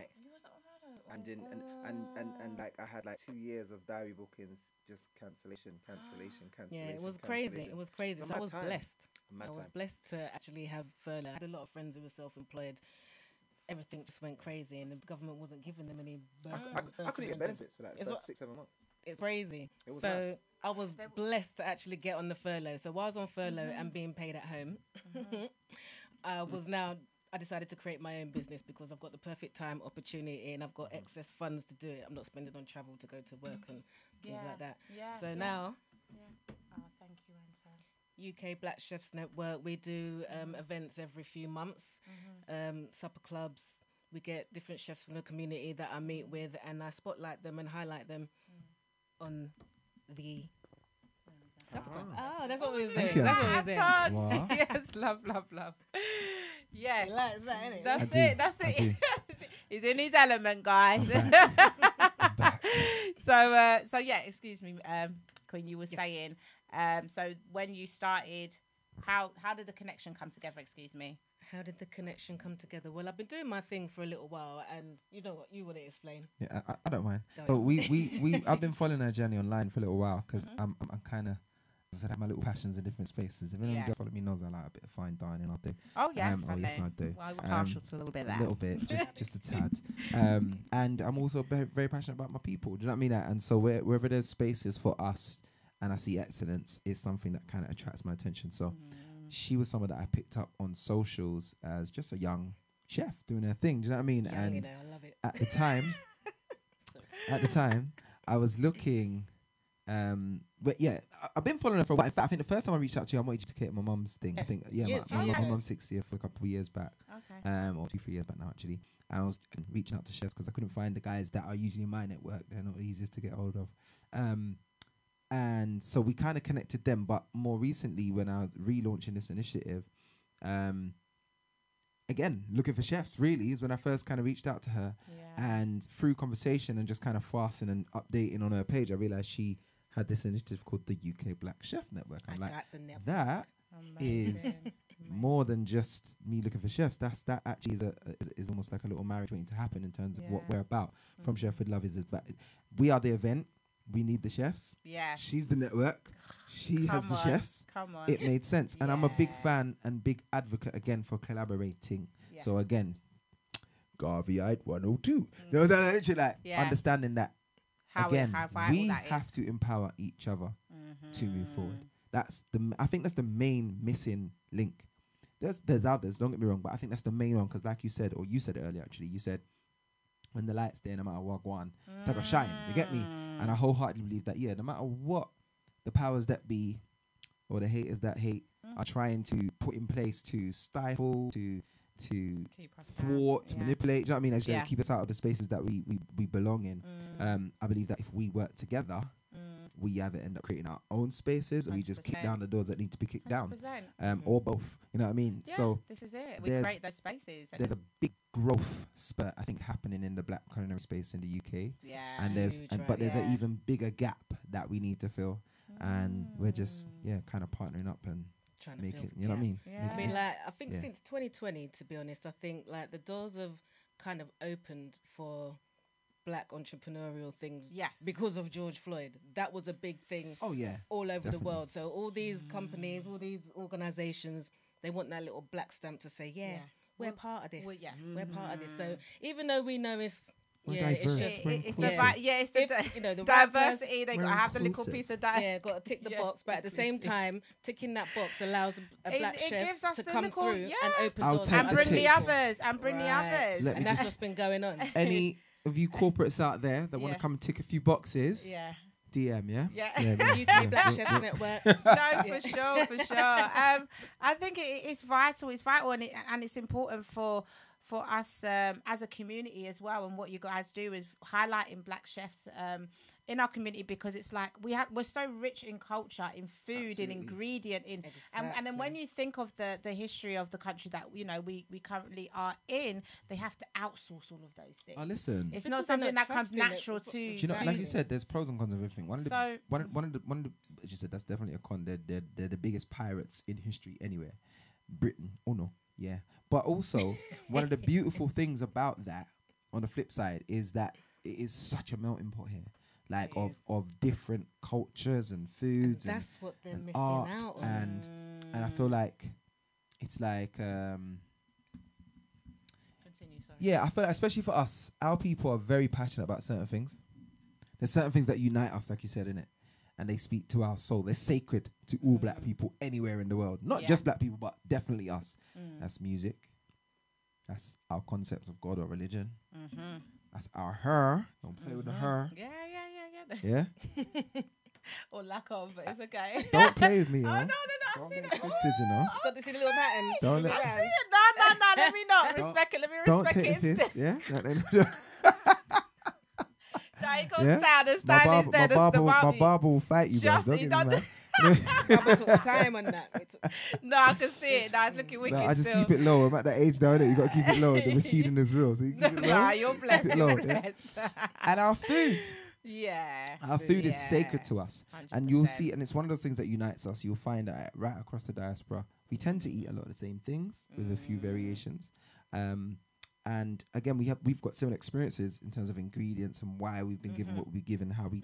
And like I had like 2 years of diary bookings, just cancellation. Yeah, it was crazy. It was crazy. So I was blessed. I was blessed to actually have furlough. I had a lot of friends who were self-employed. Everything just went crazy, and the government wasn't giving them any. I couldn't get benefits for that. It was 6-7 months. It's crazy. It was so mad. I was blessed to actually get on the furlough. So while I was on furlough and being paid at home, I decided to create my own business because I've got the perfect time, opportunity, and I've got excess funds to do it. I'm not spending on travel to go to work and things like that. Yeah. So now. Yeah. Oh, thank you, Anton. UK Black Chefs Network. We do events every few months, supper clubs. We get different chefs from the community that I meet with, and I spotlight them and highlight them on the supper club. Oh, that's what we're saying. Thank you, That's what we're saying. Wow. Yes, love. Yes, Like that, innit? that's I it. do, That's I it. do. He's in his element, guys. I'm back. So yeah, excuse me, Queen. You were saying, so when you started, how did the connection come together? Excuse me. How did the connection come together? Well, I've been doing my thing for a little while, and you know what? You want to explain? Yeah, I don't mind. Don't So you? I've been following her journey online for a little while because I'm kind of, I have my little passions in different spaces. If anyone Yes. does follow me knows I like a bit of fine dining. I do. Oh yes, yes, I do. Well, we're partial to a little bit of A that. little bit, just a tad. And I'm also very, very passionate about my people. Do you know what I mean? And so wherever there's spaces for us, and I see excellence, is something that kind of attracts my attention. So she was someone that I picked up on socials as just a young chef doing her thing. Do you know what I mean? Yeah, And I love it. at the time, I was looking. But yeah, I've been following her for a while. In fact, I think the first time I reached out to you, I wanted you to cater my mum's thing. I think, my mum's 60th a couple of years back. Okay. Or 2-3 years back now, actually. I was reaching out to chefs because I couldn't find the guys that are usually in my network. They're not the easiest to get hold of. And so we kind of connected them. But more recently, when I was relaunching this initiative, again, looking for chefs, really, is when I first kind of reached out to her. Yeah. And through conversation and just kind of fasting and updating on her page, I realized she had this initiative called the UK Black Chef Network. I'm like, that is more than just me looking for chefs. That actually is almost like a little marriage waiting to happen in terms of what we're about. From Chef with Love is we are the event. We need the chefs. Yeah. She's the network. She has the chefs. Come on. It made sense. And I'm a big fan and big advocate again for collaborating. Yeah. So again, Garvey-eyed 102. You know what I'm saying? Like understanding that we have to empower each other to move forward. I think that's the main missing link. There's others, don't get me wrong, but I think that's the main one because like you said, or you said it earlier actually, you said when the light's there, no matter what go on, take a shine. You get me? And I wholeheartedly believe that, no matter what the powers that be or the haters that hate are trying to put in place to stifle, to thwart, to manipulate, do you know what I mean? Actually, keep us out of the spaces that we belong in. I believe that if we work together, we either end up creating our own spaces or we just kick down the doors that need to be kicked down. Or both. You know what I mean? Yeah, so this is it. We create those spaces. There's a big growth spurt, I think, happening in the black culinary space in the UK. Yeah. And there's an even bigger gap that we need to fill. And we're just kind of partnering up and trying to make fill it, you know what I mean? Yeah. I mean, like, I think since 2020, to be honest, I think like the doors have kind of opened for black entrepreneurial things. Yes. Because of George Floyd. That was a big thing. Oh, yeah. All over the world. So all these companies, all these organizations, they want that little black stamp to say, we're part of this. We're part of this. So even though we know it's It's the diversity. They got to have the little piece of that. Yeah, got to tick the box, but at the same time, ticking that box allows a black chef to come through and open doors and bring the others and that's what's been going on. Any of you corporates out there that want to come and tick a few boxes? DM, UK Black Chefs Network. No, for sure. I think it's vital. It's vital, and it's important for us as a community as well. And what you guys do is highlighting black chefs in our community, because it's like we're so rich in culture, in food, in ingredient, and then when you think of the history of the country that we currently are in, they have to outsource all of those things. Oh, listen, it's not something that comes natural to. Do you know, like you said, there's pros and cons of everything. One of the as you said, that's definitely a con. They're the biggest pirates in history anywhere. Britain, yeah. But also, one of the beautiful things about that, on the flip side, is that it is such a melting pot here. Like of different cultures and foods and what they're and missing art out on. and I feel like it's like Continue, sorry. Yeah, I feel like especially for us, our people are very passionate about certain things. There's certain things that unite us, like you said, innit? And they speak to our soul. They're sacred to all black people anywhere in the world. Not just black people, but definitely us. That's music. That's our concepts of God or religion. That's our her. Don't play with the her. Yeah. Or lack of, but it's okay. Don't play with me, yo. Oh no! Don't get twisted, you know. Got this in little patterns. Don't let. I see it. No. Let me not respect it. Let me Don't respect take it. the piss. Yeah. It goes down. The style is there. My barber will fight you, bro. Don't get me mad. Barber took time on that. No, I can see it. Nah, it's looking wicked. I just keep it low. I'm at that age now, innit? You got to keep it low. The receding is real. So you keep it low. Nah, you're blessed. Keep it low, yeah? And our food. Yeah. Our food is sacred to us. 100%. And you'll see, and it's one of those things that unites us. You'll find that right across the diaspora, we tend to eat a lot of the same things with a few variations. And again, we've got similar experiences in terms of ingredients and why we've been given what we've given, how we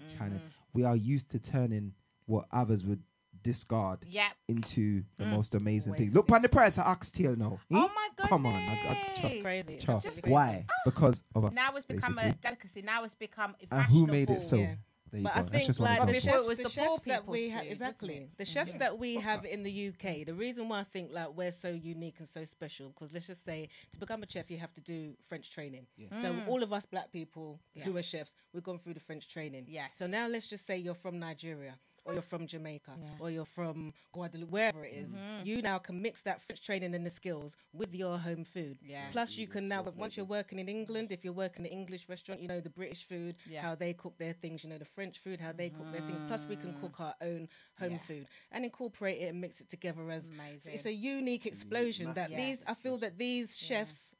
we are used to turning what others would discard into the most amazing thing. Look on the price of oxtail now. Oh my goodness. Come on. I crazy. chuff. Why? Because of us. Now it's become a delicacy. Now it's become and who made it so? Yeah. There you but go. I think just like the chefs poor that we have, food, exactly the chefs that we have in the UK. The reason why I think like we're so unique and so special, because let's just say to become a chef you have to do French training. So all of us black people who are chefs, we've gone through the French training. So now let's just say you're from Nigeria, or you're from Jamaica, or you're from Guadeloupe, wherever it is. You now can mix that French training and the skills with your home food. Plus you can now, once you're working in England, if you're working in an English restaurant, you know the British food, how they cook their things, you know the French food, how they cook their things. Plus we can cook our own home food and incorporate it and mix it together as it's a unique explosion that I feel that these chefs,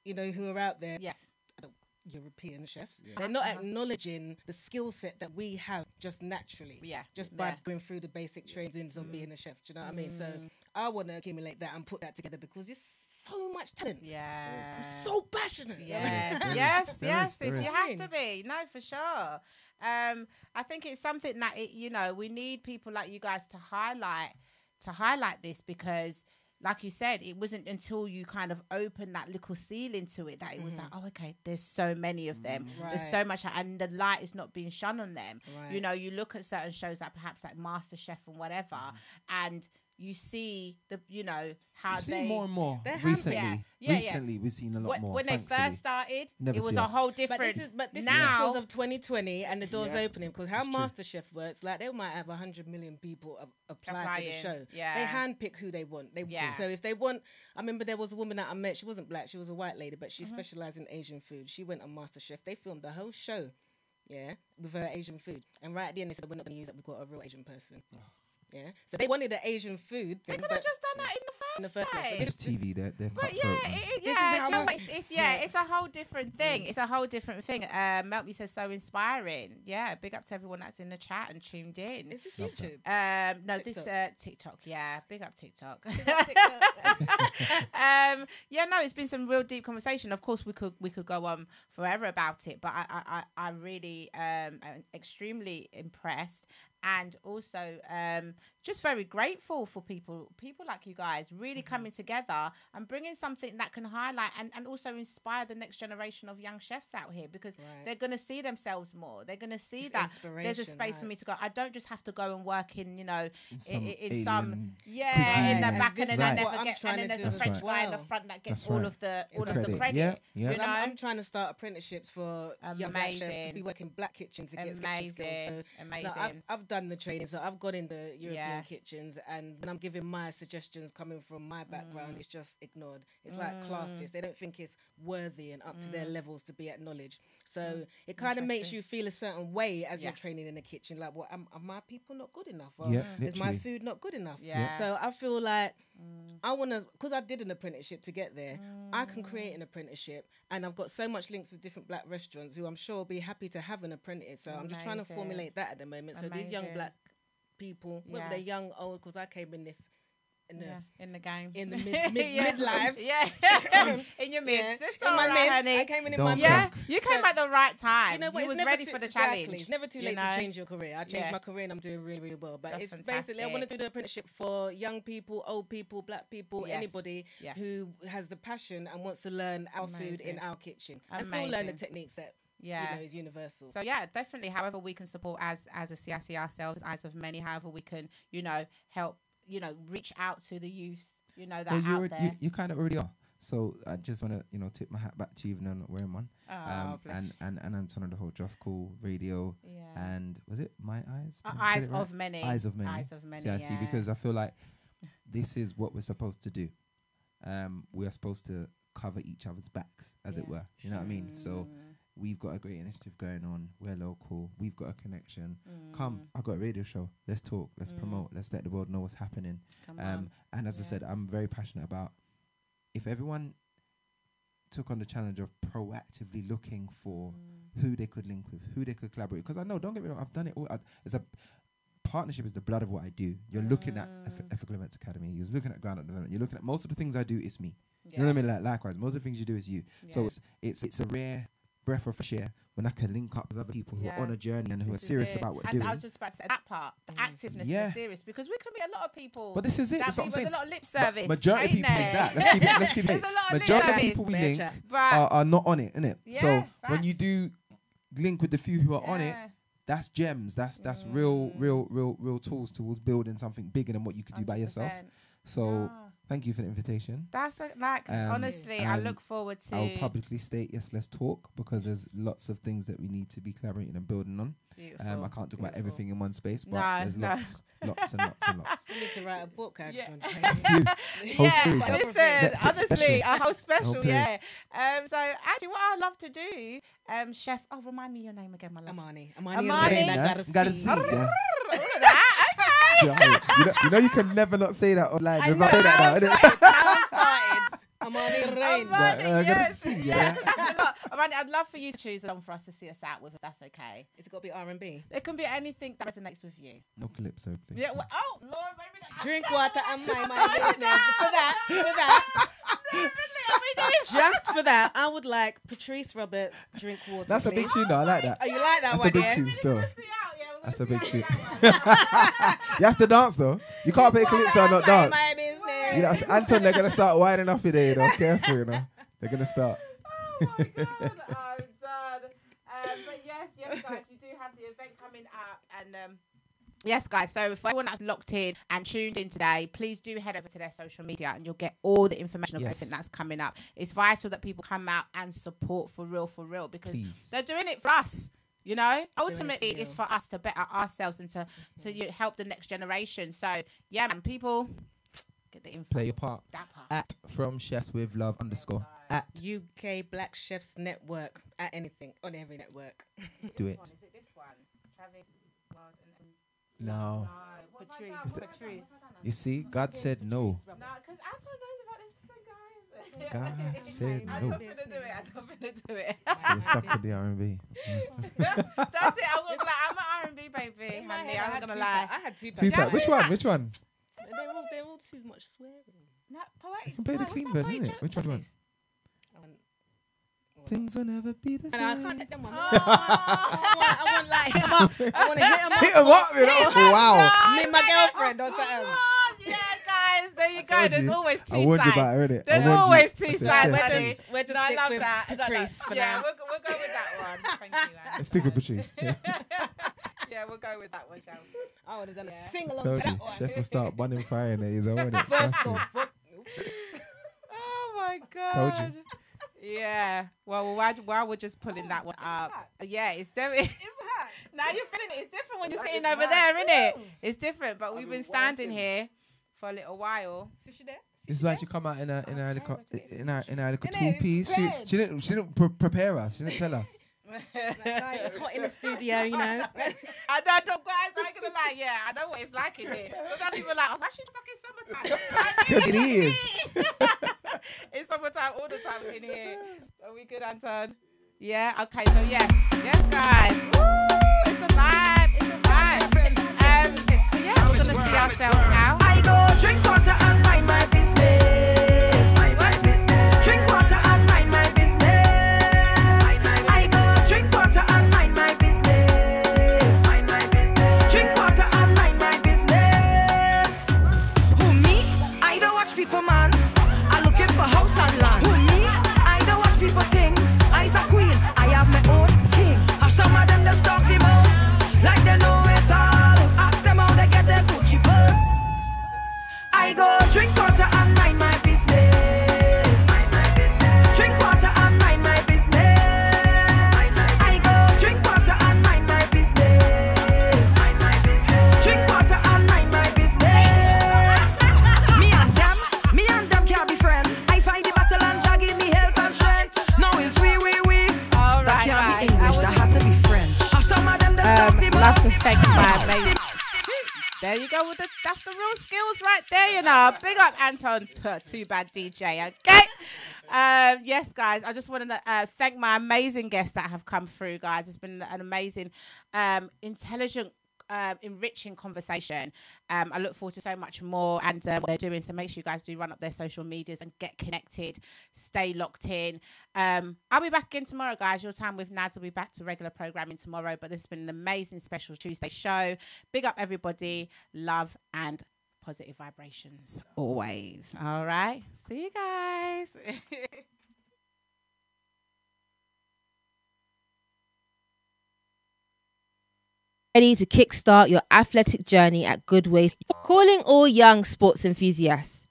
you know, who are out there, European chefs, they're not acknowledging the skill set that we have just naturally, just by going through the basic trainings of being a chef. Do you know what I mean? So I want to accumulate that and put that together because it's so much talent. I'm so passionate. Yes. You have to be. No, for sure. I think it's something that we need people like you guys to highlight this, because like you said, it wasn't until you kind of open that little ceiling to it that it was like, oh, okay, there's so many of them. There's so much, and the light is not being shone on them. You know, you look at certain shows like perhaps like MasterChef and whatever, and you see how you see more and more recently. Recently, we've seen a lot more. When they first started, it was a whole different. But this is because of 2020 and the doors opening. Because how MasterChef works, like they might have 100 million people apply for the show. They handpick who they want. So if they want, I remember there was a woman that I met. She wasn't black. She was a white lady, but she specialized in Asian food. She went on MasterChef. They filmed the whole show, with her Asian food. And right at the end, they said, we're not going to use that. We've got a real Asian person. So they wanted the Asian food. They could have just done that in the first place. It's TV. They're it's a whole different thing. It's a whole different thing. Melky says so inspiring. Yeah, big up to everyone that's in the chat and tuned in. Is this YouTube? No, TikTok. This TikTok. Yeah, big up TikTok. It's been some real deep conversation. Of course, we could go on forever about it, but I really am extremely impressed. and also just very grateful for people like you guys really coming together and bringing something that can highlight and also inspire the next generation of young chefs out here, because they're going to see themselves more. They're going to see that there's a space for me to go. I don't just have to go and work in, you know, in some in the back, and then I never get, and then there's a French guy in the front that gets all of the credit. You know, I'm trying to start apprenticeships for young black chefs to be working black kitchens to get skills. So, amazing. I've done the training, so I've got in the European kitchens, and when I'm giving my suggestions coming from my background, it's just ignored. It's like classist. They don't think it's worthy and up to their levels to be acknowledged. So it kind of makes you feel a certain way as you're training in the kitchen. Like, what, are my people not good enough? Or is my food not good enough? So I feel like I want to, because I did an apprenticeship to get there, I can create an apprenticeship, and I've got so much links with different black restaurants who I'm sure will be happy to have an apprentice. So I'm just trying to formulate that at the moment. So these young black people, whether they're young, old, because I came in this in the game, in the midlives, in your mids, in my mids. I came in my mids. You came at the right time. You know, you was ready for the challenge. It's never too late to change your career. I changed my career, and I'm doing really, really well. But it's basically, I want to do the apprenticeship for young people, old people, black people, anybody who has the passion and wants to learn our food in our kitchen and still learn the techniques that you know, is universal. So definitely, however we can support as a CIC ourselves, Eyes of Many, however we can, you know, help, you know, reach out to the youth, you know, that out there. You kind of already are. So I just want to, you know, tip my hat back to you, even though I'm not wearing one. And Anton the whole JusCoolRadio, and was it My Eyes? Eyes of Many. Eyes of Many. Eyes of Many. CIC, because I feel like this is what we're supposed to do. We are supposed to cover each other's backs, as it were. You know what I mean? So we've got a great initiative going on. We're local. We've got a connection. Come, I've got a radio show. Let's talk. Let's promote. Let's let the world know what's happening. And as I said, I'm very passionate about, if everyone took on the challenge of proactively looking for who they could link with, who they could collaborate. Because I know, don't get me wrong, I've done it all. It's a partnership is the blood of what I do. You're looking at Ethical Events Academy. You're looking at Ground Up Development. You're looking at most of the things I do. It's me. You know what I mean? Like, likewise, most of the things you do is you. So it's a rare breath of fresh air when I can link up with other people who are on a journey and who are serious about what they're doing. I was just about to say that part, the activeness, the serious, because we can be a lot of people. But this is it. That's what I'm saying. A lot of lip service. Majority of people is that. Let's keep it. Majority of people we link are not on it, innit? So when you do link with the few who are on it, that's gems. That's real tools towards building something bigger than what you could do by yourself. So thank you for the invitation. That's honestly, I look forward to. I'll publicly state, yes, let's talk, because there's lots of things that we need to be collaborating and building on. I can't talk about everything in one space, but there's lots and lots. You need to write a book. Whole series. Listen, honestly, a whole special, So actually, what I'd love to do, Chef. Oh, remind me your name again, my love. Amani. Gotta see. You know you can never not say that online without saying that now. Amani Rain. That's a lot. Amani, I'd love for you to choose a song for us to see us out with, if that's okay. Is it got to be R&B? It can be anything that resonates with you. No calypso, please. Yeah. Well, oh, Lord, maybe Drink water and my business. For that. Just for that, I would like Patrice Roberts, Drink Water. That's a big tune, though. I like that. Oh, you like that one? That's a big tune still. That's a big tune. You have to dance, though. You can't play calypso and not dance. You know, Anton, they're going to start winding up today, you know. Careful, you know. They're going to start. Oh, my God. I'm done. But yes, guys, you do have the event coming up. And yes, guys, so for everyone that's locked in and tuned in today, please do head over to their social media and you'll get all the information of everything that's coming up. It's vital that people come out and support for real, because they're doing it for us. You know, ultimately, it's for us to better ourselves and to help the next generation. So, yeah, man, people, get the info. Play your part. That part. At From Chefs With Love _ at UK Black Chefs Network. At anything, on every network. Do it. Is it this one? Travis, No. Patrice. You see, God said no. No, because Anton knows about this, guys. God said no. I don't want to do it. So you're stuck with the R&B. That's it. I was like, I'm an R&B baby, honey. I'm not gonna lie. I had two. Which one? They're all too much swearing. No, poetic. You can play the clean version, innit? Which one? Things will never be the same. I can't hit them one. I want like hit 'em up. I want to hit 'em up. Hit 'em up, you know? Wow. Me and my girlfriend or something. Yeah, guys, there you go. There's always two sides. I warned you about her, innit? There's always two sides. We're just I love with that. Patrice for yeah, now. we'll go with that one. Thank you, Anne. Let's stick with Patrice. Yeah. Yeah, we'll go with that one, shall we? I would have done a sing along Told to you, that one. Chef will start bunning fire in there, you know, won't it? First Trust me. off, Oh my god. Told you. Yeah. Well, while we're just pulling that one up. Yeah, it's very. Now you're feeling it. It's different when you're sitting over there, isn't it? It's different. But we've been standing here for a little while. Is she there? This is why she come out in her little two piece. She didn't prepare us. She didn't tell us. Guys, it's hot in the studio, you know. I know, guys. I ain't gonna lie. Yeah, I know what it's like in here. Some people are like, "Oh, that shit's fucking summertime." Because it is. It's summertime all the time in here. Are we good, Anton? Yeah. Okay. So yes, guys. Woo! It's a vibe. It's a vibe. So yeah, we're gonna see ourselves now. I go drink water and mind my business. Mind my business. Drink water and mind my business. I go drink water and mind my business. Mind my business. Drink water and mind my business. Who me? I don't watch people, man. I'm looking for house and land. Who me? I don't watch people things. I's a queen. I have my own king. Some of them just talk the most, like they know it all. Ask them how they get their Gucci purse. I go drink water and mind my business. Mind my business. Drink water and mind my business. I go drink water and mind my business. Mind my business. Drink water and mind my business. Me and them can't be friends. I fight the battle and Jah give me health and strength. Now it's we. All That right, can't be English. That had to be French. Some of them just talk the Love most. respect by amazing. There you go. That's the real skills right there, you know. Big up Anton, too bad DJ. Okay. Yes, guys. I just want to thank my amazing guests that have come through, guys. It's been an amazing, intelligent, enriching conversation. I look forward to so much more and what they're doing. So make sure you guys do run up their social medias and get connected. Stay locked in. I'll be back again tomorrow, guys. Your time with Nadz will be back to regular programming tomorrow. But this has been an amazing special Tuesday show. Big up everybody. Love and positive vibrations always. All right. See you guys. Ready to kickstart your athletic journey at Goodway. Calling all young sports enthusiasts.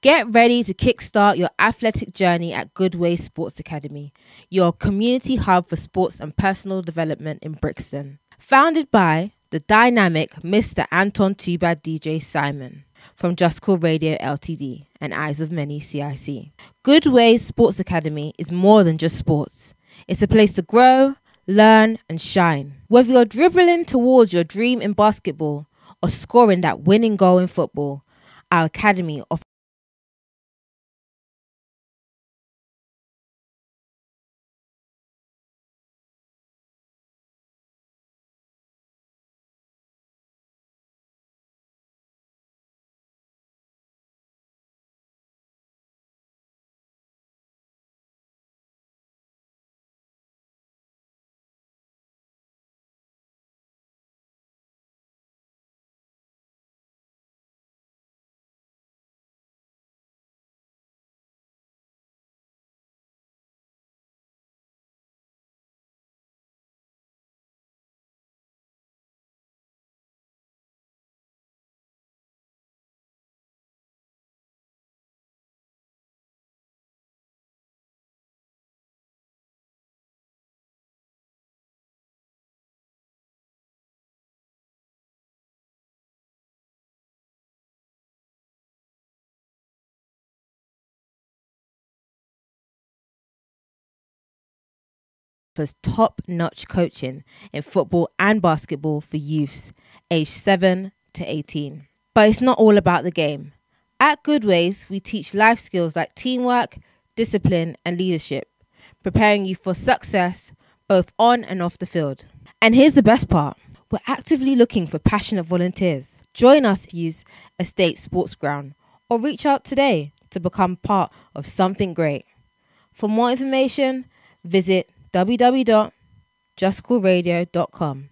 Get ready to kickstart your athletic journey at Goodway Sports Academy, your community hub for sports and personal development in Brixton. Founded by the dynamic Mr. Anton Tubad DJ Simon from JusCoolRadio Ltd and Eyes of Many CIC. Goodway Sports Academy is more than just sports. It's a place to grow, learn and shine. Whether you're dribbling towards your dream in basketball or scoring that winning goal in football, our academy offers top-notch coaching in football and basketball for youths aged 7 to 18. But it's not all about the game. At Goodways, we teach life skills like teamwork, discipline and leadership, preparing you for success both on and off the field. And here's the best part. We're actively looking for passionate volunteers. Join us at Hughes Estate Sports Ground or reach out today to become part of something great. For more information, visit www.JusCoolRadio.com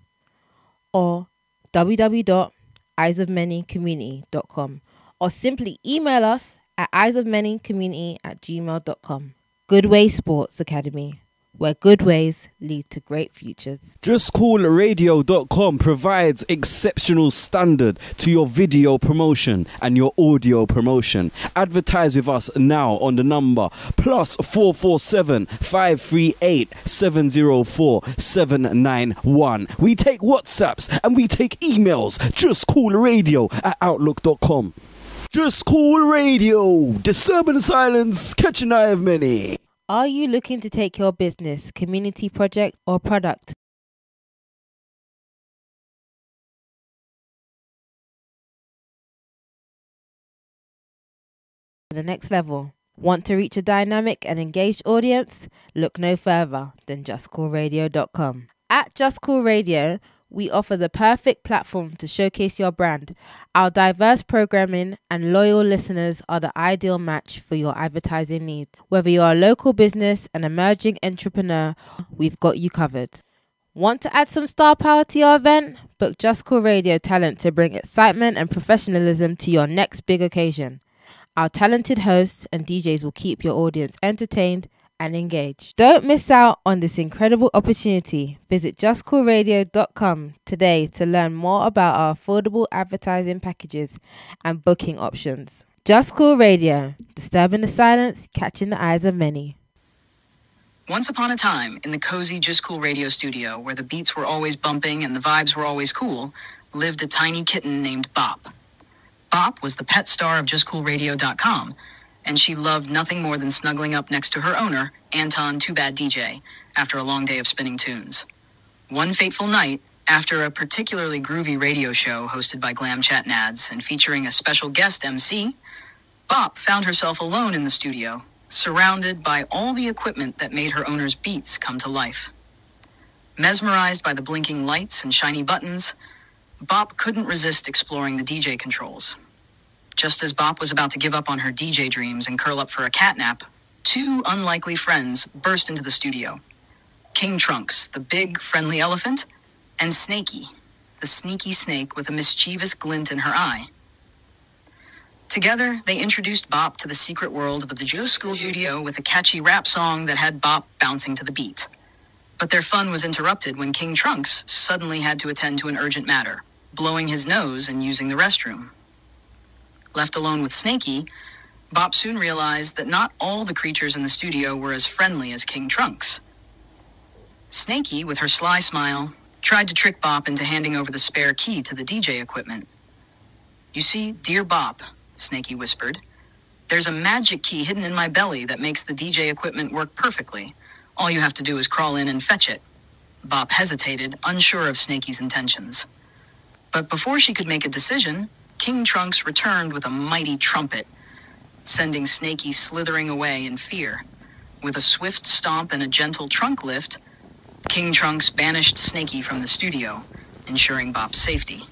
or www.eyesofmanycommunity.com or simply email us at eyesofmanycommunity@gmail.com. Goodway Sports Academy, where good ways lead to great futures. JusCoolRadio.com provides exceptional standard to your video promotion and your audio promotion. Advertise with us now on the number +447 538 704 791. We take WhatsApps and we take emails. JusCoolRadio@outlook.com. Just Cool Radio, disturbing the silence, catching the eye of many. Are you looking to take your business, community project, or product to the next level? Want to reach a dynamic and engaged audience? Look no further than JusCoolRadio.com. At Just Cool Radio, we offer the perfect platform to showcase your brand. Our diverse programming and loyal listeners are the ideal match for your advertising needs. Whether you're a local business, an emerging entrepreneur, we've got you covered. Want to add some star power to your event? Book Just Cool Radio talent to bring excitement and professionalism to your next big occasion. Our talented hosts and DJs will keep your audience entertained and engaged. Don't miss out on this incredible opportunity. Visit JusCoolRadio.com today to learn more about our affordable advertising packages and booking options. Just Cool Radio, disturbing the silence, catching the eyes of many. Once upon a time, in the cozy Just Cool Radio studio, where the beats were always bumping and the vibes were always cool, lived a tiny kitten named Bop. Bop was the pet star of JusCoolRadio.com, and she loved nothing more than snuggling up next to her owner, Anton Too Bad DJ, after a long day of spinning tunes. One fateful night, after a particularly groovy radio show hosted by Glam Nadz and featuring a special guest MC, Bop found herself alone in the studio, surrounded by all the equipment that made her owner's beats come to life. Mesmerized by the blinking lights and shiny buttons, Bop couldn't resist exploring the DJ controls. Just as Bop was about to give up on her DJ dreams and curl up for a catnap, two unlikely friends burst into the studio. King Trunks, the big, friendly elephant, and Snakey, the sneaky snake with a mischievous glint in her eye. Together, they introduced Bop to the secret world of the JusCool studio with a catchy rap song that had Bop bouncing to the beat. But their fun was interrupted when King Trunks suddenly had to attend to an urgent matter, blowing his nose and using the restroom. Left alone with Snakey, Bop soon realized that not all the creatures in the studio were as friendly as King Trunks. Snakey, with her sly smile, tried to trick Bop into handing over the spare key to the DJ equipment. "You see, dear Bop," Snakey whispered, "there's a magic key hidden in my belly that makes the DJ equipment work perfectly. All you have to do is crawl in and fetch it." Bop hesitated, unsure of Snakey's intentions. But before she could make a decision, King Trunks returned with a mighty trumpet, sending Snakey slithering away in fear. With a swift stomp and a gentle trunk lift, King Trunks banished Snakey from the studio, ensuring Bop's safety.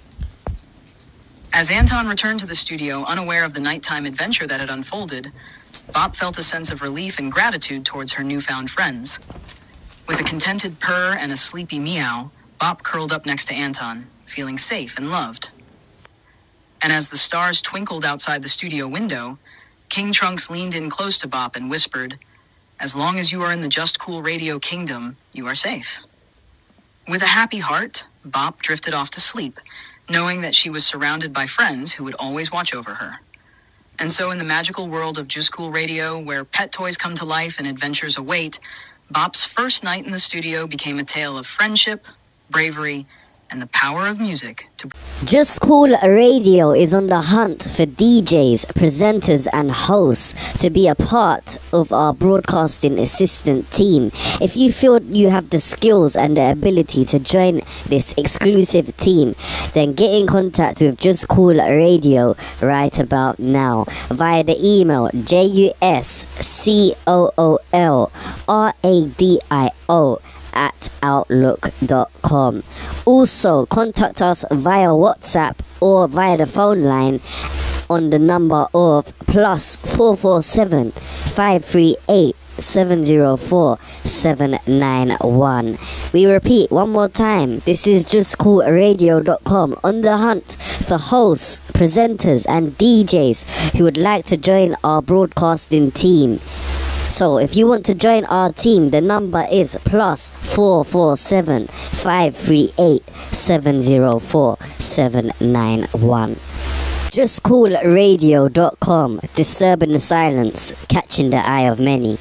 As Anton returned to the studio, unaware of the nighttime adventure that had unfolded, Bop felt a sense of relief and gratitude towards her newfound friends. With a contented purr and a sleepy meow, Bop curled up next to Anton, feeling safe and loved. And as the stars twinkled outside the studio window, King Trunks leaned in close to Bop and whispered, "As long as you are in the Just Cool Radio kingdom, you are safe." With a happy heart, Bop drifted off to sleep, knowing that she was surrounded by friends who would always watch over her. And so in the magical world of Just Cool Radio, where pet toys come to life and adventures await, Bop's first night in the studio became a tale of friendship, bravery, and the power of music to... Just Cool Radio is on the hunt for DJs, presenters and hosts to be a part of our broadcasting assistant team. If you feel you have the skills and the ability to join this exclusive team, then get in contact with Just Cool Radio right about now via the email JusCoolRadio@outlook.com. Also, contact us via WhatsApp or via the phone line on the number of +447 538 704 791. We repeat one more time. This is JusCoolRadio.com, on the hunt for hosts, presenters and DJs who would like to join our broadcasting team. So if you want to join our team, the number is +447 538 704 791. JusCoolRadio.com, disturbing the silence, catching the eye of many.